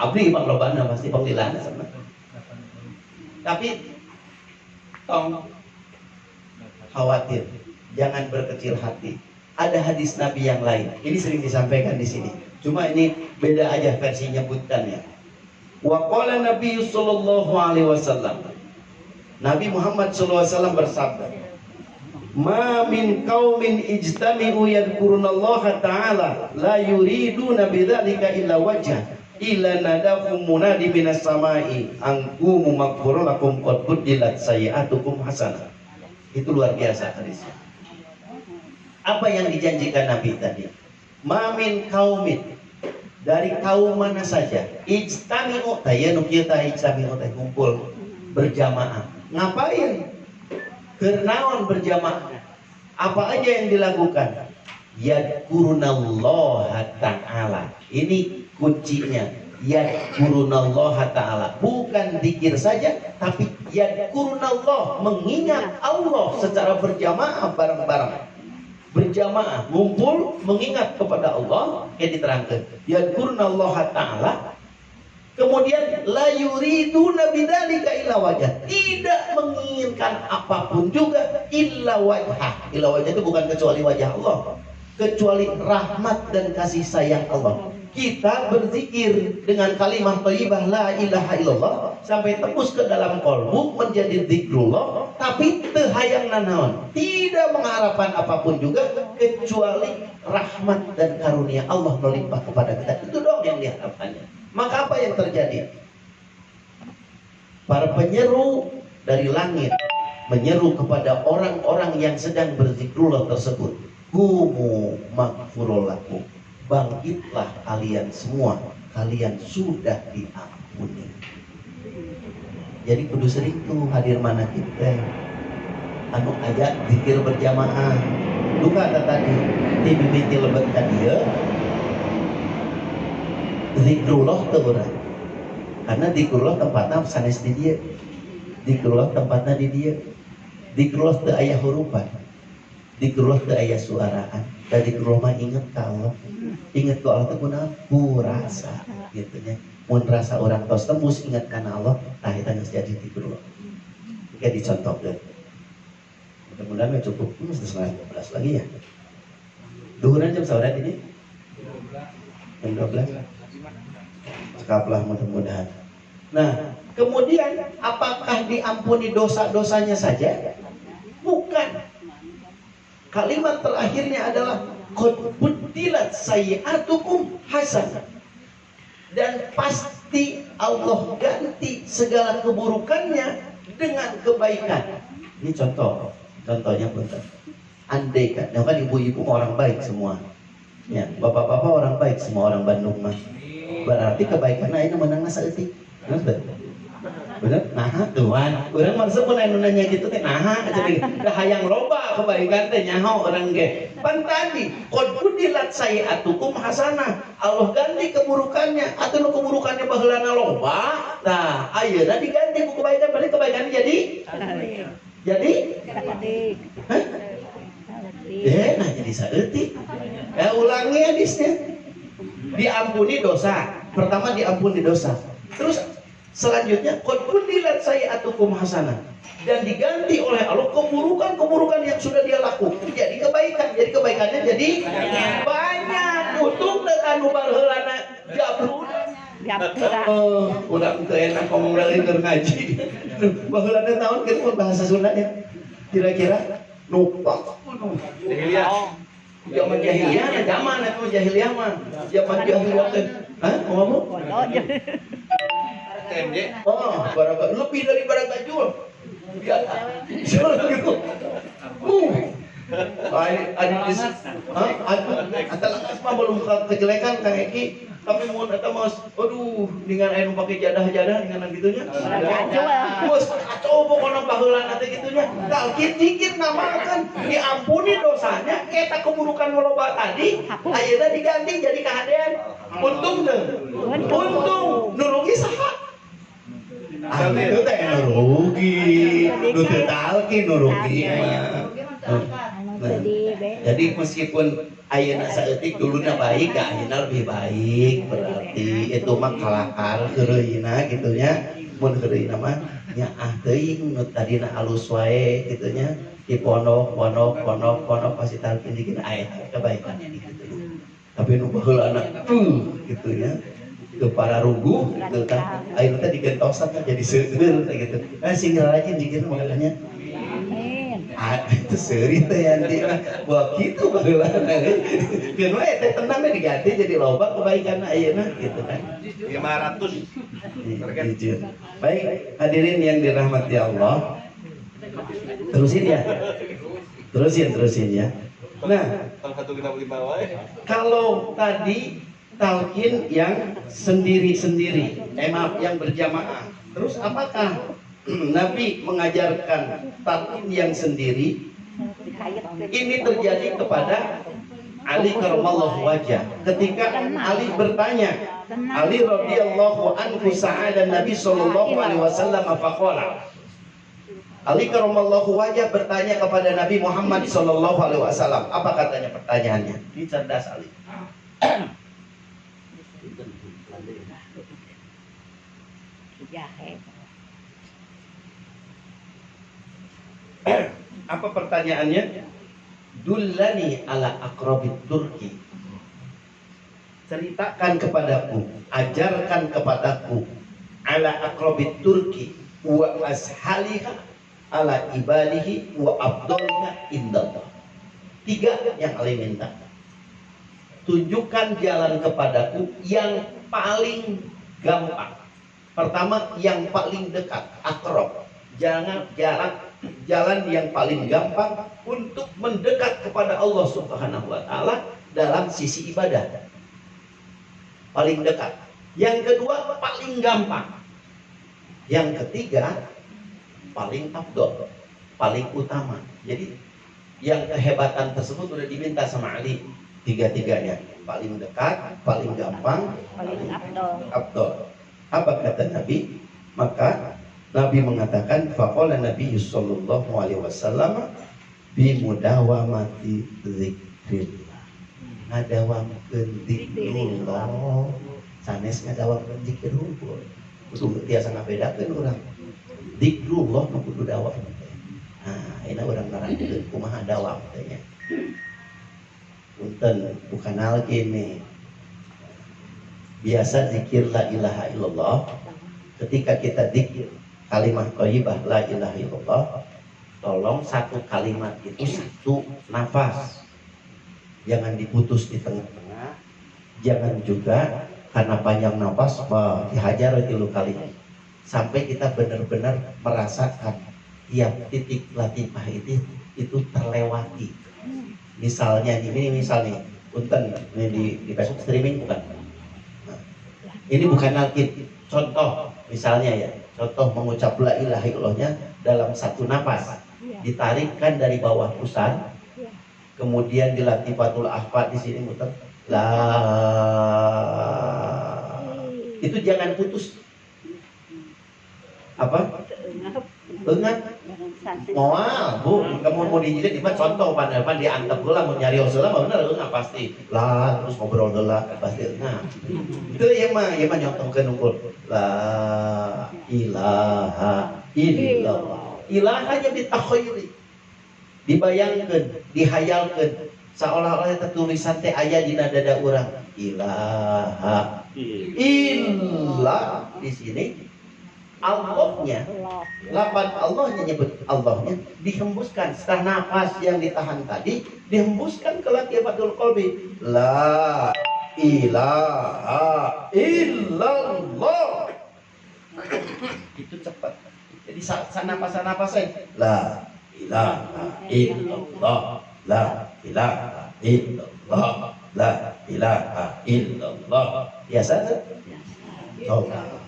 Abdi bang lobana pasti penglilana sama. Tapi tong khawatir, jangan berkecil hati. Ada hadis Nabi yang lain. Ini sering disampaikan di sini. Cuma ini beda aja versi nyebutkannya. Wa qala Nabi sallallahu alaihi wasallam. Nabi Muhammad sallallahu alaihi wasallam bersabda, "Ma min qaumin ijtami'u yadhkurunallaha ta'ala la yuriduna bidzalika illa wajha." Illa nadahum munadi minas samai angkumu maghfurun lakum qad buddilat sayi'atukum hasanah. Itu luar biasa hadisnya. Apa yang dijanjikan Nabi tadi? Mamin kaumin, dari kaum mana saja, ijtami'u tayanu kita ijtami'u tay kumpul berjamaah. Ngapain? Kenaon berjamaah? Apa aja yang dilakukan? Yadkurunallaha ta'ala. Ini kuncinya, yadkurunallaha ta'ala, bukan zikir saja, tapi yadkurunallah, mengingat Allah secara berjamaah, bareng-bareng berjamaah, ngumpul mengingat kepada Allah. Kayak diterangkan yadkurunallaha ta'ala. Kemudian la yuriduna bidzalika illa wajah, tidak menginginkan apapun juga illa wajah. Illa wajah itu bukan kecuali wajah Allah, kecuali rahmat dan kasih sayang Allah. Kita berzikir dengan kalimat thayyibah la ilaha illallah sampai tembus ke dalam kolbu menjadi zikrullah, tapi teu hayang nanaon, tidak mengharapkan apapun juga kecuali rahmat dan karunia Allah melimpah kepada kita. Itu dong yang diharapkannya. Maka apa yang terjadi? Para penyeru dari langit menyeru kepada orang-orang yang sedang berzikrullah tersebut, "Kumu maghfurul lakum." Bangkitlah kalian semua, kalian sudah diampuni. Jadi kudu sering tuh hadir mana kita anu aya zikir berjamaah, duka tadi timimiti lebet tadi ya zikrullah teu urang karena zikrullah tempatnya sanes di dia zikrullah tempatnya di dia zikrullah teu aya hurufan zikrullah teu aya suaraan dan zikrullah mah inget ka Allah inget ka Allah teh kunaon kurasa gitu nya mun rasa orang tos tembus ingat kana Allah tah eta geus jadi zikrullah kayak dicontohkeun mudah-mudahan cukup setengah 12 lagi ya duhuran jam saudara ini jam 12 cekaplah mudah-mudahan. Nah kemudian apakah diampuni dosa-dosanya saja? Bukan. Kalimat terakhirnya adalah qad buddilat sayyi'atukum hasanah. Dan pasti Allah ganti segala keburukannya dengan kebaikan. Ini contohnya bentar. Andai kan ibu-ibu orang baik semua. Ya, bapak-bapak orang baik semua orang Bandung mah. Berarti kebaikan ayeuna menang saeutik. Bener? Nah, tuan, urang mah pun anu nanya gitu teh nah jadi da hayang loba kebaikan teh nyaho urang ge. Pan tadi qad budilat sayyi'atukum hasanah. Allah ganti keburukannya atuh nu keburukannya baheulana loba. Nah, ayeuna diganti ku kebaikan berarti kebaikannya jadi hah? Nah jadi saeutik. Ulangi hadisnya. Diampuni dosa. Pertama diampuni dosa. Terus selanjutnya qad budilat sayyi'atukum hasanah dan diganti oleh Allah keburukan-keburukan yang sudah dia lakukan jadi kebaikan. Jadi kebaikannya jadi banyak. Untung teh anu baheulana jabrud. Udah teu enak ngomong lagi keur ngaji. Baheulana taun kieu bahasa Sundanya. Kira-kira numpang. Zaman jahiliyah, zaman itu jahiliyah mah. Zaman jahiliyah teh. Hah? Ngomong? TMJ. Oh, barang lebih dari barang gajul. Biasa. Gitu. Ada lantas mah belum kejelekan Kang Eki. Tapi mau eta mas, aduh, dengan anu pakai jadah-jadah dengan gitunya. Bos, atuh pokona baheulana teh gitunya. Talkin dikit namakan diampuni dosanya, eta keburukan loba tadi, ayeuna diganti jadi kahadean. Untung teu. Untung nu rugi saha? Itu teh nu rugi. Nu teu talkin nu rugi mah. Jadi meskipun ayeuna saeutik duluna baik, ayeuna lebih baik, berarti itu mah kalakar keureuyna gitu nya. Mun keureuyna mah nyaah teuing nu tadina alus wae gitu nya. Di pondok pasti talkin dikit aya kebaikan gitu. Tapi nu baheula anak gitu nya. Ke para ruguh gitu kan. Ayeuna teh digentosan kan jadi seueur gitu. Singgah rajin dikit makanya. Itu seri teh yanti wah gitu baheulana geus we teh tenang diganti jadi loba kebaikan ayeuna gitu kan 500 baik hadirin yang dirahmati Allah terusin ya nah kalau tadi talqin yang sendiri-sendiri maaf yang berjamaah terus apakah Nabi mengajarkan talqin yang sendiri? Ini terjadi kepada Ali karramallahu wajah. Ketika Ali bertanya, Ali radhiyallahu anhu sa'ala Nabi sallallahu alaihi wasallam faqala. Ali karramallahu wajah bertanya kepada Nabi Muhammad sallallahu alaihi wasallam. Apa katanya pertanyaannya? Ini cerdas Ali. Apa pertanyaannya? Dullani ala aqrabit turki. Ceritakan kepadaku, ajarkan kepadaku ala aqrabit turki wa ashaliha ala ibadihi wa afdalnya indallah. 3 yang Ali minta. Tunjukkan jalan kepadaku yang paling gampang. Pertama yang paling dekat, aqrab. Jangan jalan yang paling gampang untuk mendekat kepada Allah Subhanahu wa taala dalam sisi ibadah. Paling dekat. Yang kedua paling gampang. Yang ketiga paling afdol, paling utama. Jadi yang kehebatan tersebut udah diminta sama Ali, tiga-tiganya, paling dekat, paling gampang, Paling afdol. abdol. Apa kata Nabi? Maka Nabi mengatakan faqala Nabi sallallahu alaihi wasallam bi mudawamati zikrillah. Ngadawamkeun zikrullah. Sanes ngadawamkeun zikrullah. Kudu tiasa ngabedakeun urang. Zikrullah nu kudu dawam. Nah, enak orang nerangkeun kumaha dawam teh nya. Punten bukan hal gini. Biasa zikir la ilaha illallah. Ketika kita zikir kalimat thayyibah la ilaha illallah, tolong satu kalimat itu satu nafas. Jangan diputus di tengah-tengah. Jangan juga karena panjang nafas dihajar 3 kali. Sampai kita benar-benar merasakan tiap titik latifah itu terlewati. Misalnya ini misal nih, punten ini di Facebook streaming bukan? Nah, ini bukan alkit. Contoh misalnya ya, contoh mengucap la ilaha illallahnya dalam satu nafas, ditarikkan dari bawah pusat, kemudian di latifatul ahfad di sini muter la, itu jangan putus. Apa? Enggak. Moal, Bu, kamu mau dijilid di contoh pada diantep heula mau nyari heula mah bener enggak pasti. Lah terus ngobrol heula pasti enggak. Itu ieu mah nyontohkeun unggul. La ilaha illallah. Ilahanya ditakhayyuri. Dibayangkeun, dihayalkeun seolah-olah eta tulisan teh aya dina dada urang. Ilaha illallah di sini Allahnya, lapan Allahnya nyebut Allahnya dihembuskan setelah nafas yang ditahan tadi dihembuskan ke latifatul qalbi. La ilaha illallah. Itu cepat. Jadi saat napas-napas la ilaha illallah, la ilaha illallah, la ilaha illallah. Biasa kan? Coba.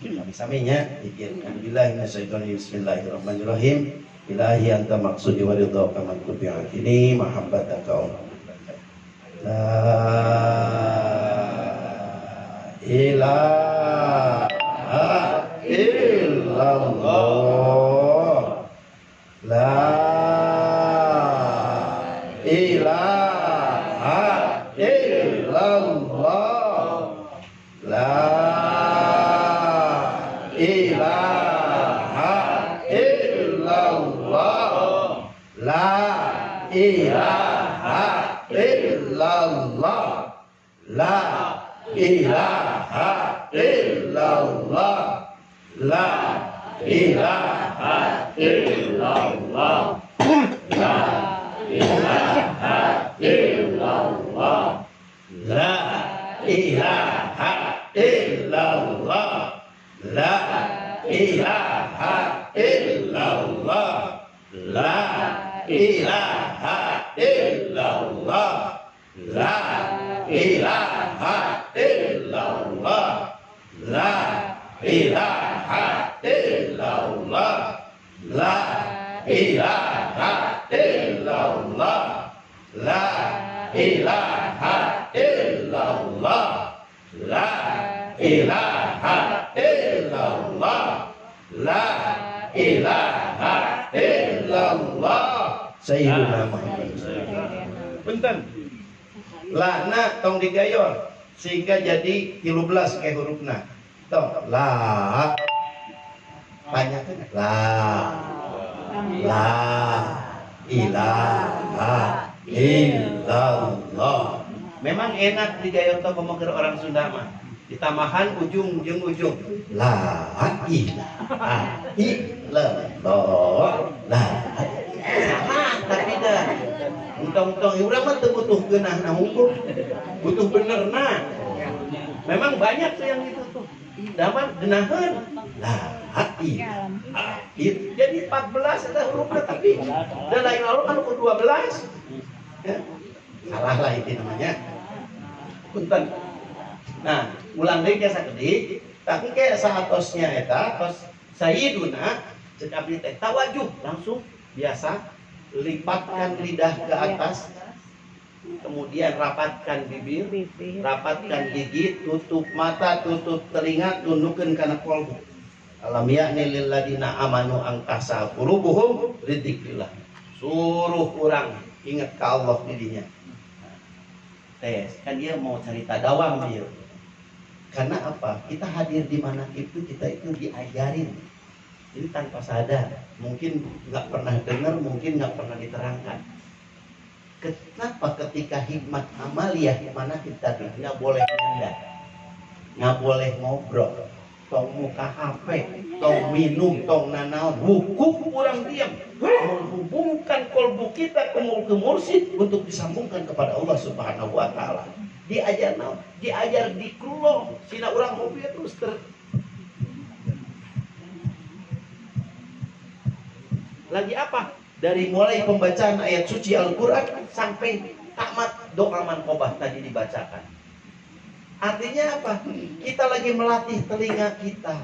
Kami-saminya zikir. Alhamdulillah minasyaitonir bismillahirrahmanirrahim. Ilahi anta maqsudi wa ridha kama kuntu ini mahabbataka la ilaha illallah, la ilaha illallah, la ilaha illallah, la ilaha illallah, la ilaha illallah, la ilaha illallah, la ilaha illallah, la ilaha illallah, la ilaha illallah, la ilaha illallah, la ilaha illallah, la ilaha illallah, la ilaha illallah, la ilaha illallah, la ilaha illallah, la ilaha illallah. Sayyidina Muhammad. Punten. Lana tong digayor sehingga jadi 13 kayak hurufna. Tong la banyak la ilaha illallah. Memang enak digayor tong ngomong ke orang Sunda mah. Ditamahan ujung ujung la ilaha illallah, la tapi dah untung-untung urang mah teu butuh geunah hukum, butuh bener nah. Memang banyak tuh yang itu tuh. Daman geunaheun la ilaha. Jadi 14 ada hurufnya tapi da lain lalu kan ku 12. Ya. Salah lah itu namanya. Punten. Nah, ulang deui biasa gede, tapi kayak saatosnya eta tos sayyiduna cek abdi teh tawajuh langsung biasa lipatkan lidah ke atas, kemudian rapatkan bibir, rapatkan gigi, tutup mata, tutup telinga, tundukkan kana kolbu. Alam ya'ni lil ladina amanu an tahsa qulubuhum lidzikrillah. Suruh orang ingat ke Allah dirinya. Tes, kan dia mau cerita dawam dia. Karena apa? Kita hadir di mana itu, kita itu diajarin. Ini tanpa sadar. Mungkin nggak pernah dengar, mungkin nggak pernah diterangkan. Kenapa ketika hikmat amaliyah mana kita nggak boleh nyandak, nggak boleh ngobrol, tong muka HP, tong minum, tong nanaon, wukuf kurang diam, menghubungkan kolbu kita ke mursyid untuk disambungkan kepada Allah Subhanahu Wa Taala. Diajar naon? Diajar dikrullah, sina urang hobi terus lagi apa? Dari mulai pembacaan ayat suci Al-Quran sampai tamat doa manqobah tadi dibacakan. Artinya apa? Kita lagi melatih telinga kita.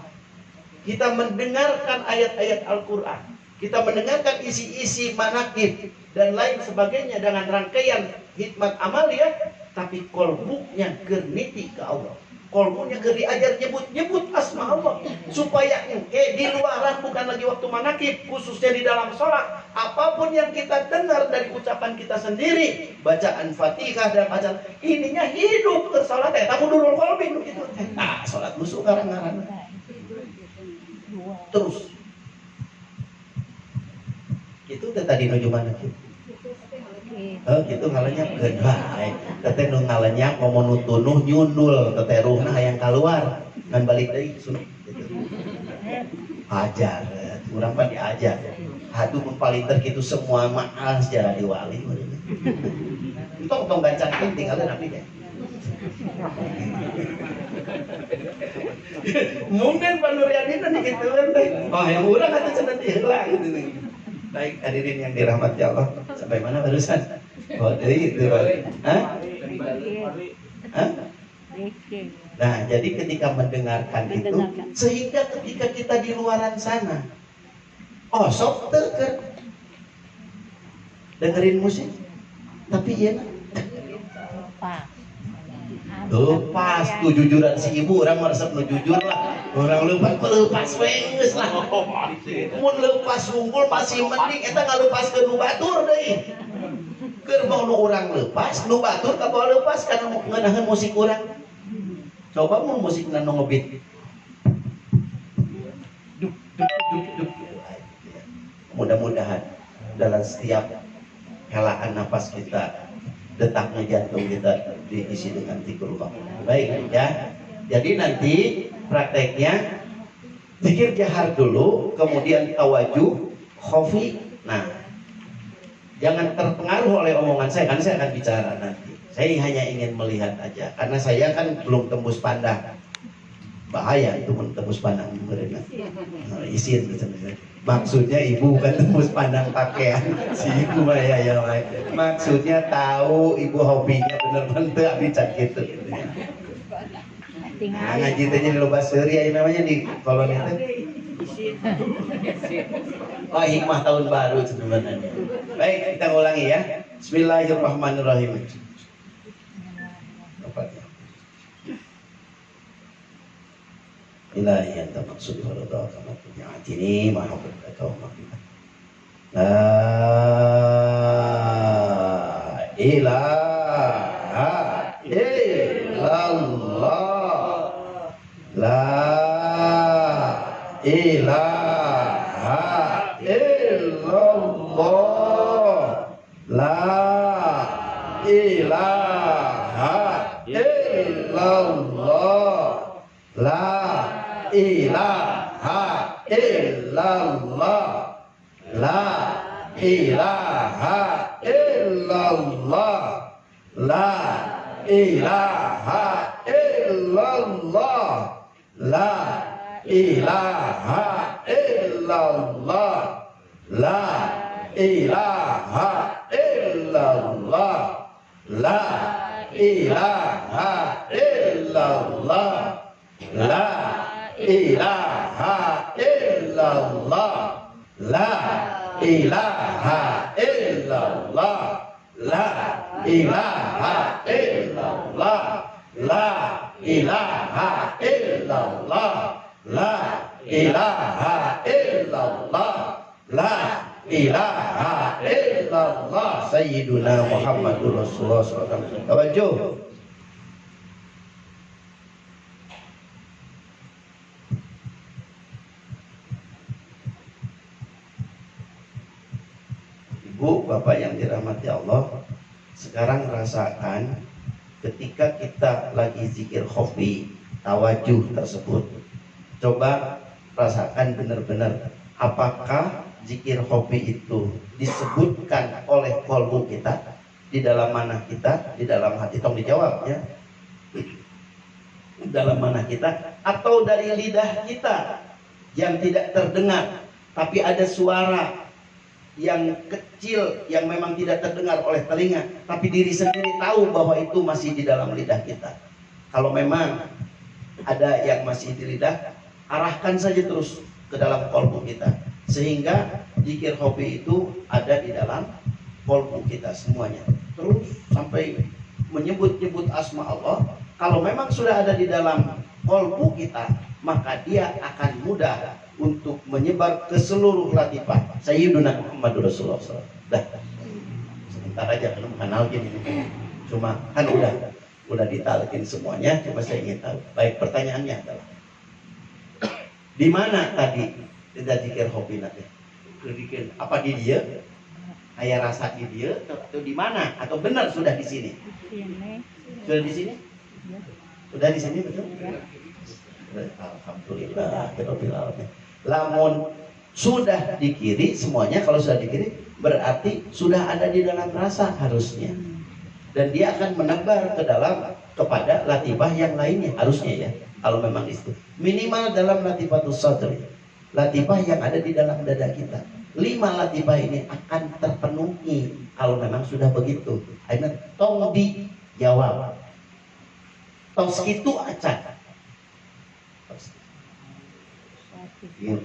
Kita mendengarkan ayat-ayat Al-Quran. Kita mendengarkan isi-isi manaqib dan lain sebagainya dengan rangkaian hikmat amaliyah. Tapi kolbunya gerniti ke Allah. Kolbunya diajar nyebut asma Allah. Supaya di luaran bukan lagi waktu manaqib, khususnya di dalam sholat. Apapun yang kita dengar dari ucapan kita sendiri, bacaan Fatihah dan bacaan ininya hidup ke sholat. Tamu durul kolbi gitu. Nah, sholat musuh karang-karang. Terus. Itu tadi nuju manaqib. Gitu ngalanya genah. Teteh nu ngalanya ngomong nutunuh nyundul, teteh ruhna yang keluar dan balik deui sunuk gitu. Ajar, urang pan diajar. Haduh mun palinter kitu semua maal sejarah diwali. Tong gancan tinggalin abdi teh. Mungkin Pak Nuryadin nanti gituan teh. Oh, yang urang atuh cenah diheula gitu. Baik hadirin yang dirahmati Allah, sampai mana barusan? Oh, dari itu. Hah? Hah? Nah, jadi ketika mendengarkan itu, sehingga ketika kita di luaran sana, oh sok teukeun dengerin musik, tapi iya lepas tuh jujuran si ibu, orang meresep nu jujur lah, orang lepas wengeus lah. Mun lepas wungkul masih mending, eta ngalepas ke nu batur deui. Keur mau nu urang lepas, nu batur ka bawa lepas karena ngeunaheun musik urang. Coba mun musik nu ngebeat. Duk duk duk duk. Mudah-mudahan dalam setiap helaan napas kita, detaknya jantung kita diisi dengan zikrullah. Baik ya. Jadi nanti prakteknya zikir jahar dulu, kemudian tawajuh, khofi. Nah, jangan terpengaruh oleh omongan saya, karena saya akan bicara nanti. Saya hanya ingin melihat aja, karena saya kan belum tembus pandang. Bahaya itu tembus pandang berenang. Nah, izin misalnya. Maksudnya ibu bukan tembus pandang pakaian, si ibu mah ya. Maksudnya tahu ibu hobinya bener-bener abicak gitu. Nah, ngaji tanya di Lobas Seri ya namanya di koloni itu. Oh, hikmah tahun baru sebenarnya. Baik, kita ulangi ya. Bismillahirrahmanirrahim. Ilahi anta maksud waradha kama tu'atini mahabbaka wa maghfirah. La ilaha illallah. La ilaha illallah. La ilaha illallah. La ilaha illallah. La ilaha illallah. La ilaha illallah. La ilaha illallah. La ilaha illallah. La ilaha illallah. La ilaha illallah. La ilaha illallah. La ilaha illallah. La ilaha illallah. La ilaha illallah. La ilaha illallah. Sayyiduna Muhammadur Rasulullah SAW. Tawajuh. Ibu, Bapak yang dirahmati Allah, sekarang rasakan ketika kita lagi zikir khofi, tawajuh tersebut, coba rasakan benar-benar apakah zikir khofi itu disebutkan oleh kolbu kita, di dalam mana kita, di dalam hati, tolong dijawab ya, dalam mana kita, atau dari lidah kita yang tidak terdengar, tapi ada suara yang kecil yang memang tidak terdengar oleh telinga, tapi diri sendiri tahu bahwa itu masih di dalam lidah kita. Kalau memang ada yang masih di lidah, arahkan saja terus ke dalam kolbu kita, sehingga zikir khofi itu ada di dalam kolbu kita semuanya, terus sampai menyebut-nyebut asma Allah. Kalau memang sudah ada di dalam kolbu kita, maka dia akan mudah untuk menyebar ke seluruh latifah Sayyiduna Muhammadur Rasulullah SAW. Dah, sebentar aja belum kenal gini, cuma kan udah ditalkin semuanya, cuma saya ingin tahu. Baik, pertanyaannya adalah di mana tadi tidak zikir khofi nanti? Apa di dia? Kayak rasa di dia atau di mana? Atau benar sudah di sini? Sudah di sini? Sudah di sini betul? Alhamdulillah, lamun sudah di kiri semuanya, kalau sudah di kiri berarti sudah ada di dalam rasa harusnya, dan dia akan menebar ke dalam kepada latifah yang lainnya harusnya ya. Kalau memang itu minimal dalam latifatus sadri, latifah yang ada di dalam dada kita, 5 latifah ini akan terpenuhi kalau memang sudah begitu. Aina tong dijawab, tos itu acak.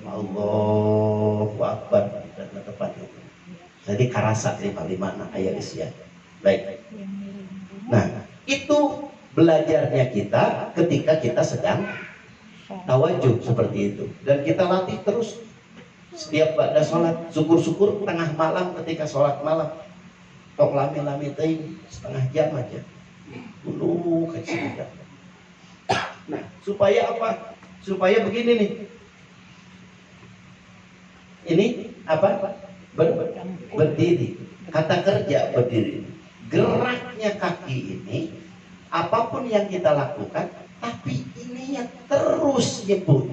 Allahu Akbar dan tepat. Jadi karasa 5 ayat isya. Baik. Nah, itu belajarnya kita ketika kita sedang tawajuh seperti itu, dan kita latih terus setiap pada sholat. Syukur-syukur tengah malam ketika sholat malam, tok lami-lami ting setengah jam aja dulu kecil. Nah, supaya apa? Supaya begini nih. Ini apa? Berdiri. Kata kerja berdiri. Geraknya kaki ini, apapun yang kita lakukan, tapi ininya terus nyebut.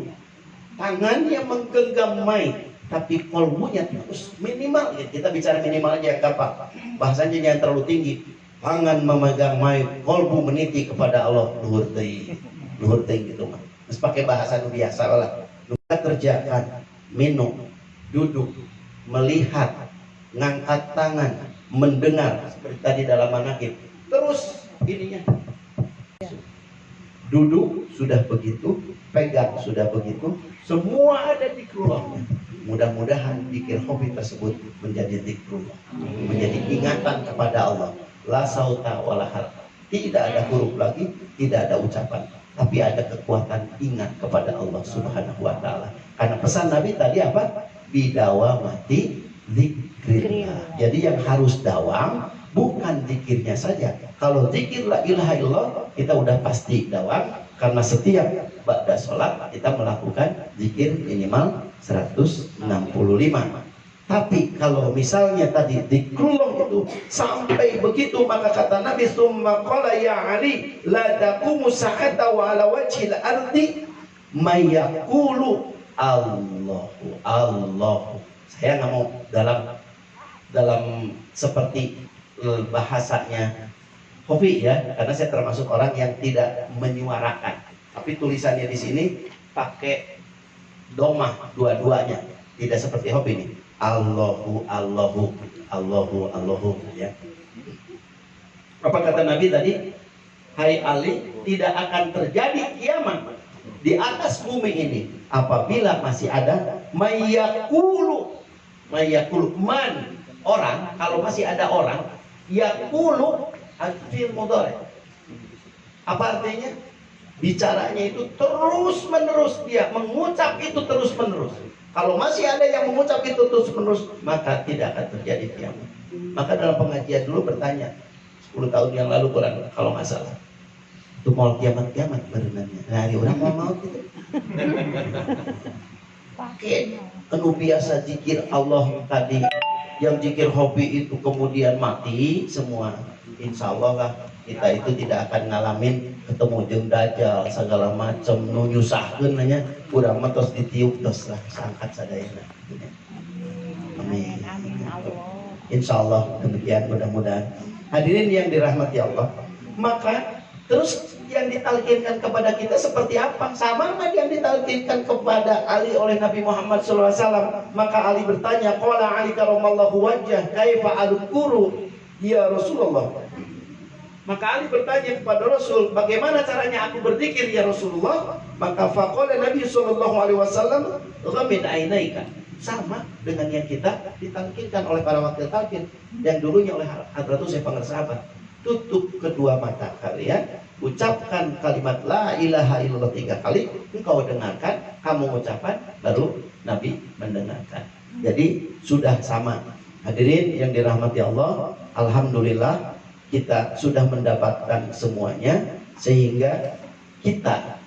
Tangannya menggenggam mic, tapi kolbunya terus minimal. Ya, kita bicara minimal aja, gampang. Bahasanya jangan terlalu tinggi. Tangan memegang mic, kolbu meniti kepada Allah. Luhur teuing gitu mah. Terus pakai bahasa biasa lah. Kita kerjakan, minum, duduk, melihat, ngangkat tangan, mendengar seperti tadi dalam manaqib. Terus ininya. Duduk sudah begitu, pegang sudah begitu, semua ada di keluarnya. Mudah-mudahan zikir khofi tersebut menjadi zikrullah, menjadi ingatan kepada Allah. La sauta wala harfa. Tidak ada huruf lagi, tidak ada ucapan, tapi ada kekuatan ingat kepada Allah Subhanahu wa taala. Karena pesan Nabi tadi apa? Bidawamati zikrillah. Jadi yang harus dawam bukan zikirnya saja. Kalau zikir la ilaha illallah kita udah pasti dawam, karena setiap ba'da sholat kita melakukan zikir minimal 165. Tapi kalau misalnya tadi zikrullah itu sampai begitu, maka kata Nabi summa qala ya Ali la taqumu sa'ata wa ala wajhil ardi may yaqulu Allahu. Saya nggak mau dalam seperti bahasanya Khofi ya, karena saya termasuk orang yang tidak menyuarakan. Tapi tulisannya di sini pakai domah dua-duanya, tidak seperti Khofi ini. Allahu ya. Apa kata Nabi tadi? Hai Ali, tidak akan terjadi kiamat di atas bumi ini apabila masih ada mayakulu man orang. Kalau masih ada orang Yaqulu al-fi'il mudhari. Apa artinya? Bicaranya itu terus menerus, dia mengucap itu terus menerus. Kalau masih ada yang mengucap itu terus menerus, maka tidak akan terjadi kiamat. Maka dalam pengajian dulu bertanya 10 tahun yang lalu kurang kalau nggak salah, itu mau kiamat berenangnya. Nah, hari orang mau gitu. Pakai penuh biasa zikir Allah tadi, yang zikir hobi itu kemudian mati semua. Insya Allah lah kita itu tidak akan ngalamin ketemu jeung dajjal segala macam nu nyusahkeun nya urang mah tos ditiup tos lah sangkat sadayana. Amin. Amin Allah. Insya Allah demikian, mudah-mudahan. Hadirin yang dirahmati Allah, maka terus yang ditalkinkan kepada kita seperti apa? Sama nggak yang ditalkinkan kepada Ali oleh Nabi Muhammad SAW? Maka Ali bertanya, qala Ali karamallahu wajhah, kaifa adkuru ya Rasulullah? Maka Ali bertanya kepada Rasul, bagaimana caranya aku berzikir ya Rasulullah? Maka faqala Nabi SAW, ghamid ainaika. Sama dengan yang kita ditalkinkan oleh para wakil talkin yang dulunya oleh Hadratus Syekh Sahabat. Tutup kedua mata kalian, ucapkan kalimat la ilaha illallah 3 kali, engkau dengarkan, kamu ucapkan, baru Nabi mendengarkan. Jadi sudah sama. Hadirin yang dirahmati Allah, alhamdulillah kita sudah mendapatkan semuanya sehingga kita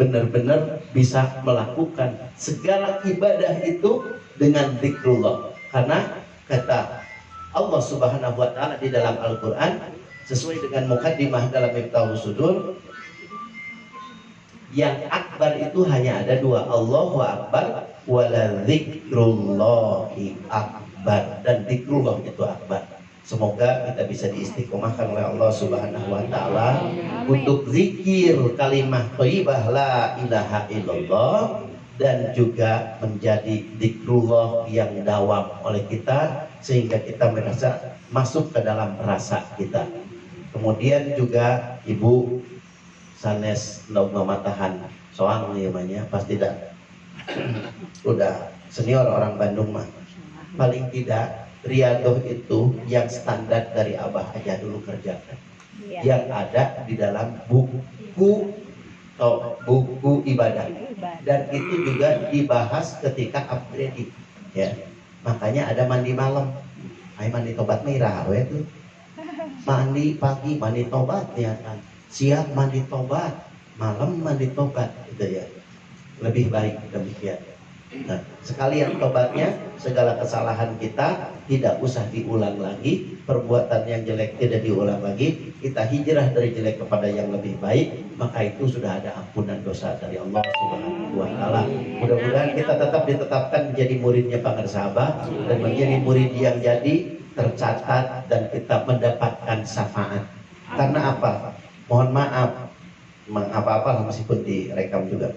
benar-benar bisa melakukan segala ibadah itu dengan zikrullah. Karena kata Allah Subhanahu wa taala di dalam Al-Qur'an sesuai dengan mukaddimah dalam Miftahus Sudur, yang akbar itu hanya ada 2, Allahu akbar wala dzikrullahi akbar, dan zikrullah itu akbar. Semoga kita bisa diistiqomahkan oleh Allah Subhanahu wa taala untuk zikir kalimat thayyibah la ilaha illallah, dan juga menjadi zikrullah yang dawam oleh kita sehingga kita merasa masuk ke dalam rasa kita. Kemudian juga Ibu sanes ndog matahan soang namanya pasti tidak udah senior orang Bandung mah. Paling tidak riadoh itu yang standar dari Abah aja dulu kerjakan. Yang ada di dalam buku atau buku ibadah, dan itu juga dibahas ketika upgrade ya. Makanya ada mandi malam, mandi tobat merah itu mandi pagi mandi tobat ya kan, siang mandi tobat, malam mandi tobat gitu ya, lebih baik demikian. Nah, sekalian tobatnya, segala kesalahan kita tidak usah diulang lagi, perbuatan yang jelek tidak diulang lagi, kita hijrah dari jelek kepada yang lebih baik, maka itu sudah ada ampunan dosa dari Allah Subhanahu wa taala. Mudah-mudahan kita tetap ditetapkan menjadi muridnya Pak Sahabat dan menjadi murid yang jadi tercatat dan kita mendapatkan syafaat. Karena apa? Mohon maaf, apa-apa meskipun direkam juga.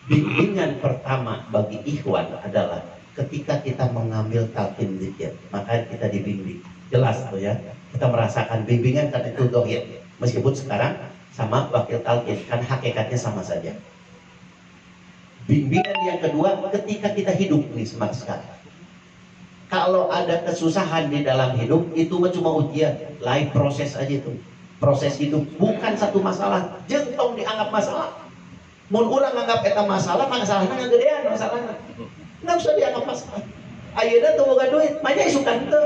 Bimbingan pertama bagi ikhwan adalah ketika kita mengambil talqin zikir, maka kita dibimbing. Jelas tuh ya, kita merasakan bimbingan kan itu dohir. Meskipun sekarang sama wakil talqin, kan hakikatnya sama saja. Bimbingan yang kedua ketika kita hidup nih sekarang. Kalau ada kesusahan di dalam hidup, itu cuma ujian, lain proses aja itu. Proses hidup bukan satu masalah, jentong dianggap masalah. Mun urang nganggap eta masalah, masalahnya ngagedean masalahnya. Nggak usah dianggap masalah. Ayeuna teu boga duit, manya isukan teu.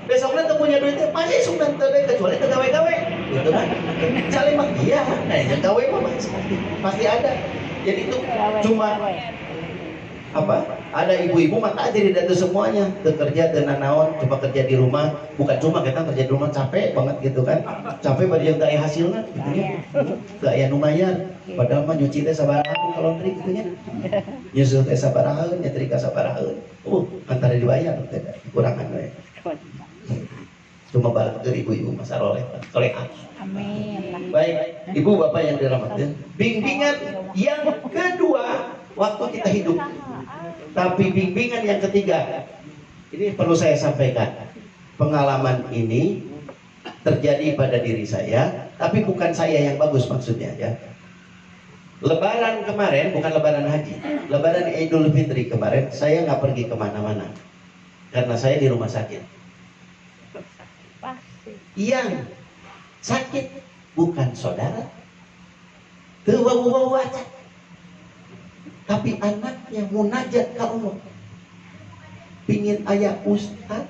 Besoknya teu punya duit, manya isukan teu deh, kecuali teu gawe-gawe. Gitu kan. Saling mah iya, nah yang gawe mah pasti ada. Jadi itu cuma apa? Ada ibu-ibu maka jadi dari semuanya, bekerja dengan naon, coba kerja di rumah, bukan cuma kita kerja di rumah capek banget gitu kan, capek bari yang gaya hasilnya, gitu ya, gaya lumayan, padahal mah nyuci teh sabaraha kalau laundry gitu nya, nyusul teh sabaraha, nyetrika sabaraha, antara dibayar, tidak kekurangan we. Cuma balik ke ibu-ibu masa soleh. Amin. Baik, ibu bapak yang dirahmati, bimbingan yang kedua waktu kita hidup. Tapi bimbingan yang ketiga, ini perlu saya sampaikan. Pengalaman ini terjadi pada diri saya, tapi bukan saya yang bagus maksudnya ya. Lebaran kemarin, bukan lebaran haji, lebaran Idul Fitri kemarin, saya nggak pergi kemana-mana. Karena saya di rumah sakit. Yang sakit bukan saudara, teu wau-wau aja, tapi anaknya munajat ka Allah, pingin aya ustad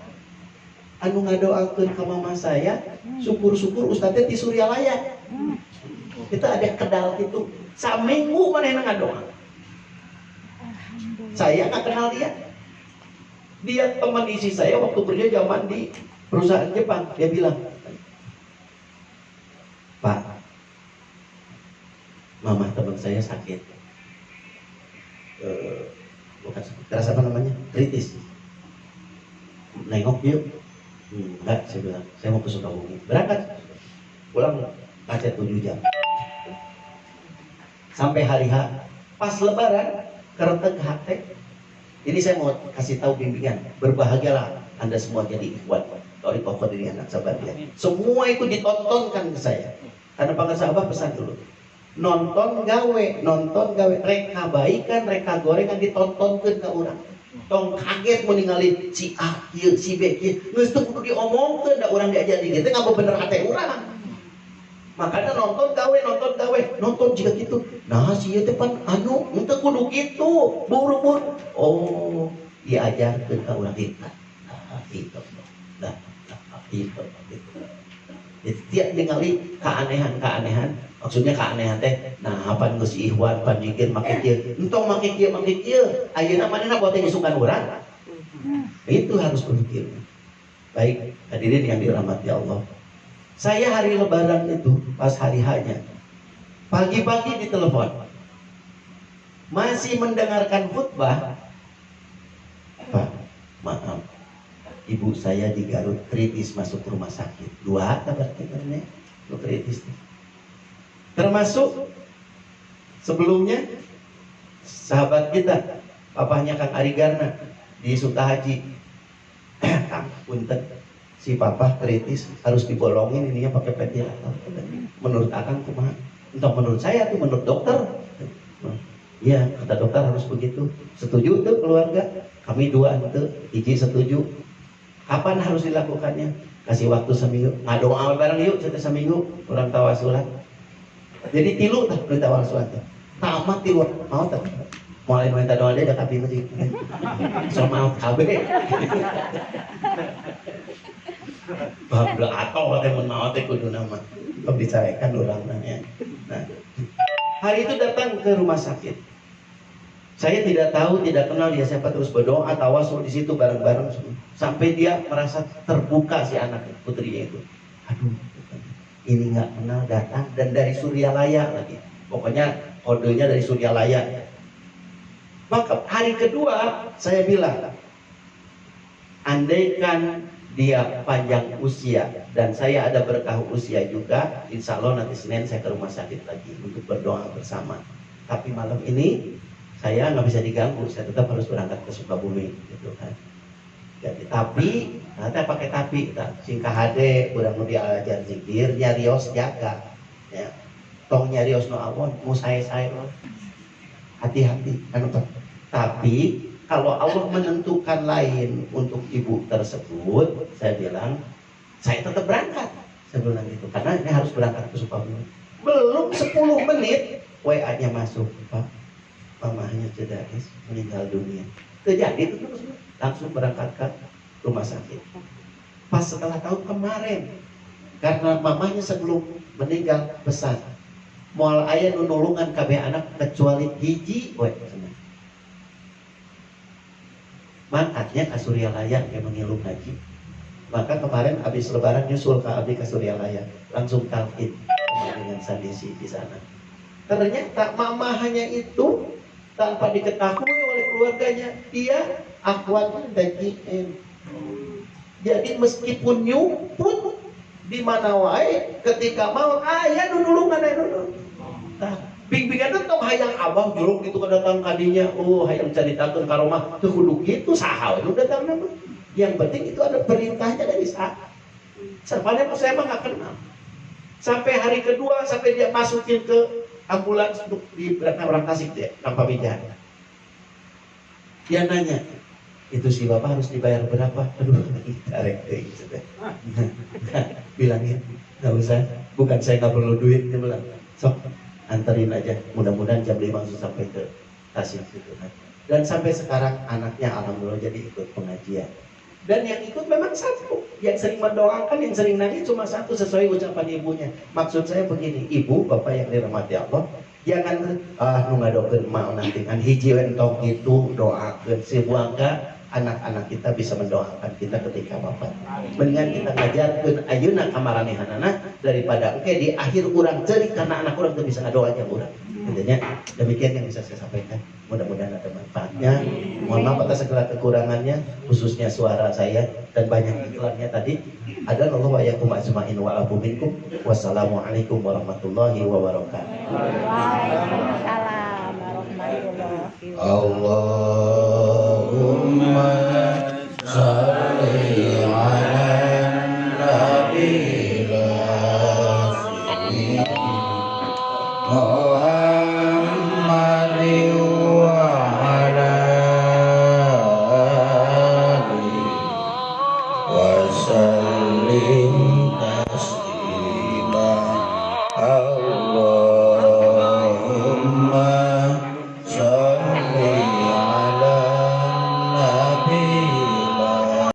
anu ngadoakeun ka mama saya, syukur-syukur ustadnya di Suryalaya. Kita ada kedal itu, saminggu manehna ngadoa. Saya nggak kenal dia. Dia teman isi saya waktu kerja zaman di perusahaan Jepang. Dia bilang, Pak, mama teman saya sakit. Bukan sakit, terasa apa namanya? Kritis. Nengok yuk. Enggak, saya bilang, saya mau ke Sukabumi. Berangkat, pulang macet 7 jam. Sampai hari H, pas lebaran, kereteg hati. Ini saya mau kasih tahu bimbingan. Berbahagialah Anda semua jadi ikhwan. Dari pokok diri anak sahabat dia. Semua itu ditontonkan ke saya. Karena Pak Sahabat pesan dulu. Nonton gawe. Reka baikan, reka gorengan ditontonkan ke orang. Tong kaget meninggali si A, si B, nges itu kudu diomongkan. Da orang diajari gitu, nggak bener hati orang. Makanya nonton jika gitu. Nah si itu pan anu untuk kudu gitu, buru-buru. Oh, diajarkan ke orang kita. Itu. Tiap ningali keanehan. Maksudnya keanehan teh. Nah, pan geus ihwan, pan mikir make kieu. Entong make kieu. Ayeuna manehna bote isukan urang. Itu harus berpikir. Baik, hadirin yang dirahmati Allah. Saya hari lebaran itu, pas hari hanya, pagi-pagi ditelepon. Masih mendengarkan khutbah. Pak, maaf. Ibu saya di Garut kritis masuk rumah sakit. 2 berarti karena kritis. Termasuk sebelumnya sahabat kita, papahnya Kang Ari Garna di Sukahaji. Kang, punten. Si papa kritis harus dibolongin ininya pakai ventilator. Menurut akang kumaha? Entah menurut saya tuh menurut dokter. Iya, kata dokter harus begitu. Setuju tuh keluarga. Kami 2 tuh, Iji setuju. Kapan harus dilakukannya? Kasih waktu seminggu. Ngadoa bareng yuk, kita seminggu. Orang tawasulan. Jadi 3 tah kita tawasulan. Tamat 3 mau tak? Mulai minta doa dia dekat di masjid. So mau KB. Babla atau teh mun maot teh kudu nama pembicarakan urang nanya. Nah, hari itu datang ke rumah sakit. Saya tidak tahu, tidak kenal dia siapa, terus berdoa tawasul di situ bareng-bareng sampai dia merasa terbuka si anak putrinya itu. Aduh, ini nggak kenal datang dan dari Suryalaya lagi. Pokoknya kodenya dari Suryalaya. Maka hari kedua saya bilang, andaikan dia panjang usia dan saya ada berkah usia juga, insya Allah nanti Senin saya ke rumah sakit lagi untuk berdoa bersama. Tapi malam ini saya nggak bisa diganggu, saya tetap harus berangkat ke Sukabumi, gitu kan. Jadi, tapi, nanti pakai tapi, singkah hade, kurang lebih ajar zikir, nyarios jaga, ya. Tong nyarios no awon, musai hati-hati, anu tapi kalau Allah menentukan lain untuk ibu tersebut, saya bilang, saya tetap berangkat. Saya bilang gitu, karena ini harus berangkat ke Sukabumi. Belum 10 menit, WA-nya masuk, Pak, mamahnya cedais, meninggal dunia. Terjadi itu terus, langsung berangkat ke rumah sakit. Pas setelah tahun kemarin, karena mamahnya sebelum meninggal pesan, moal aya nu nulungan kabeh anak kecuali hiji, mangkatnya ke Suryalaya yang mengilung haji. Maka kemarin habis lebaran nyusul ke Abi ke Suryalaya, langsung talqin dengan Sadisi di sana. Ternyata mamahnya itu tanpa diketahui oleh keluarganya, dia akhwat DKM. Jadi meskipun nyumput di mana wae, ketika mau aya nulungan aya bimbingan itu hayang abang juruk itu kedatang kadinya, hayang caritakeun ka rumah teu kudu kitu saha nu datangna. Yang penting itu ada perintahnya dari saat. Serpanya saya mah nggak kenal. Sampai hari kedua, sampai dia masukin ke ambulans untuk di orang Tasik dia tanpa bicara. Dia nanya, itu si bapak harus dibayar berapa? Aduh, tarik deh. Bilangin, nggak usah. Bukan saya nggak perlu duit, dia bilang. Sok, anterin aja. Mudah-mudahan jam 5 langsung sampai ke Tasik gitu kan. Dan sampai sekarang anaknya alhamdulillah jadi ikut pengajian. Dan yang ikut memang satu, yang sering mendoakan, yang sering nangis cuma satu sesuai ucapan ibunya. Maksud saya begini, ibu, bapak yang dirahmati Allah, jangan nu ngadokeun mau nanti kan hiji entong itu doakeun si buangga anak-anak kita bisa mendoakan kita ketika wafat. Mendingan kita ngajarkeun ayeuna ka maranehanana daripada engke di akhir urang teuing karena anak urang teu bisa ngadoa jeung urang. Intinya demikian yang bisa saya sampaikan. Mudah-mudahan ada manfaatnya. Mohon maaf atas segala kekurangannya, khususnya suara saya dan banyak iklannya tadi. Ada Allah wa yakum ajmain wa afu minkum. Wassalamualaikum warahmatullahi wabarakatuh. Waalaikumsalam warahmatullahi wabarakatuh. Allah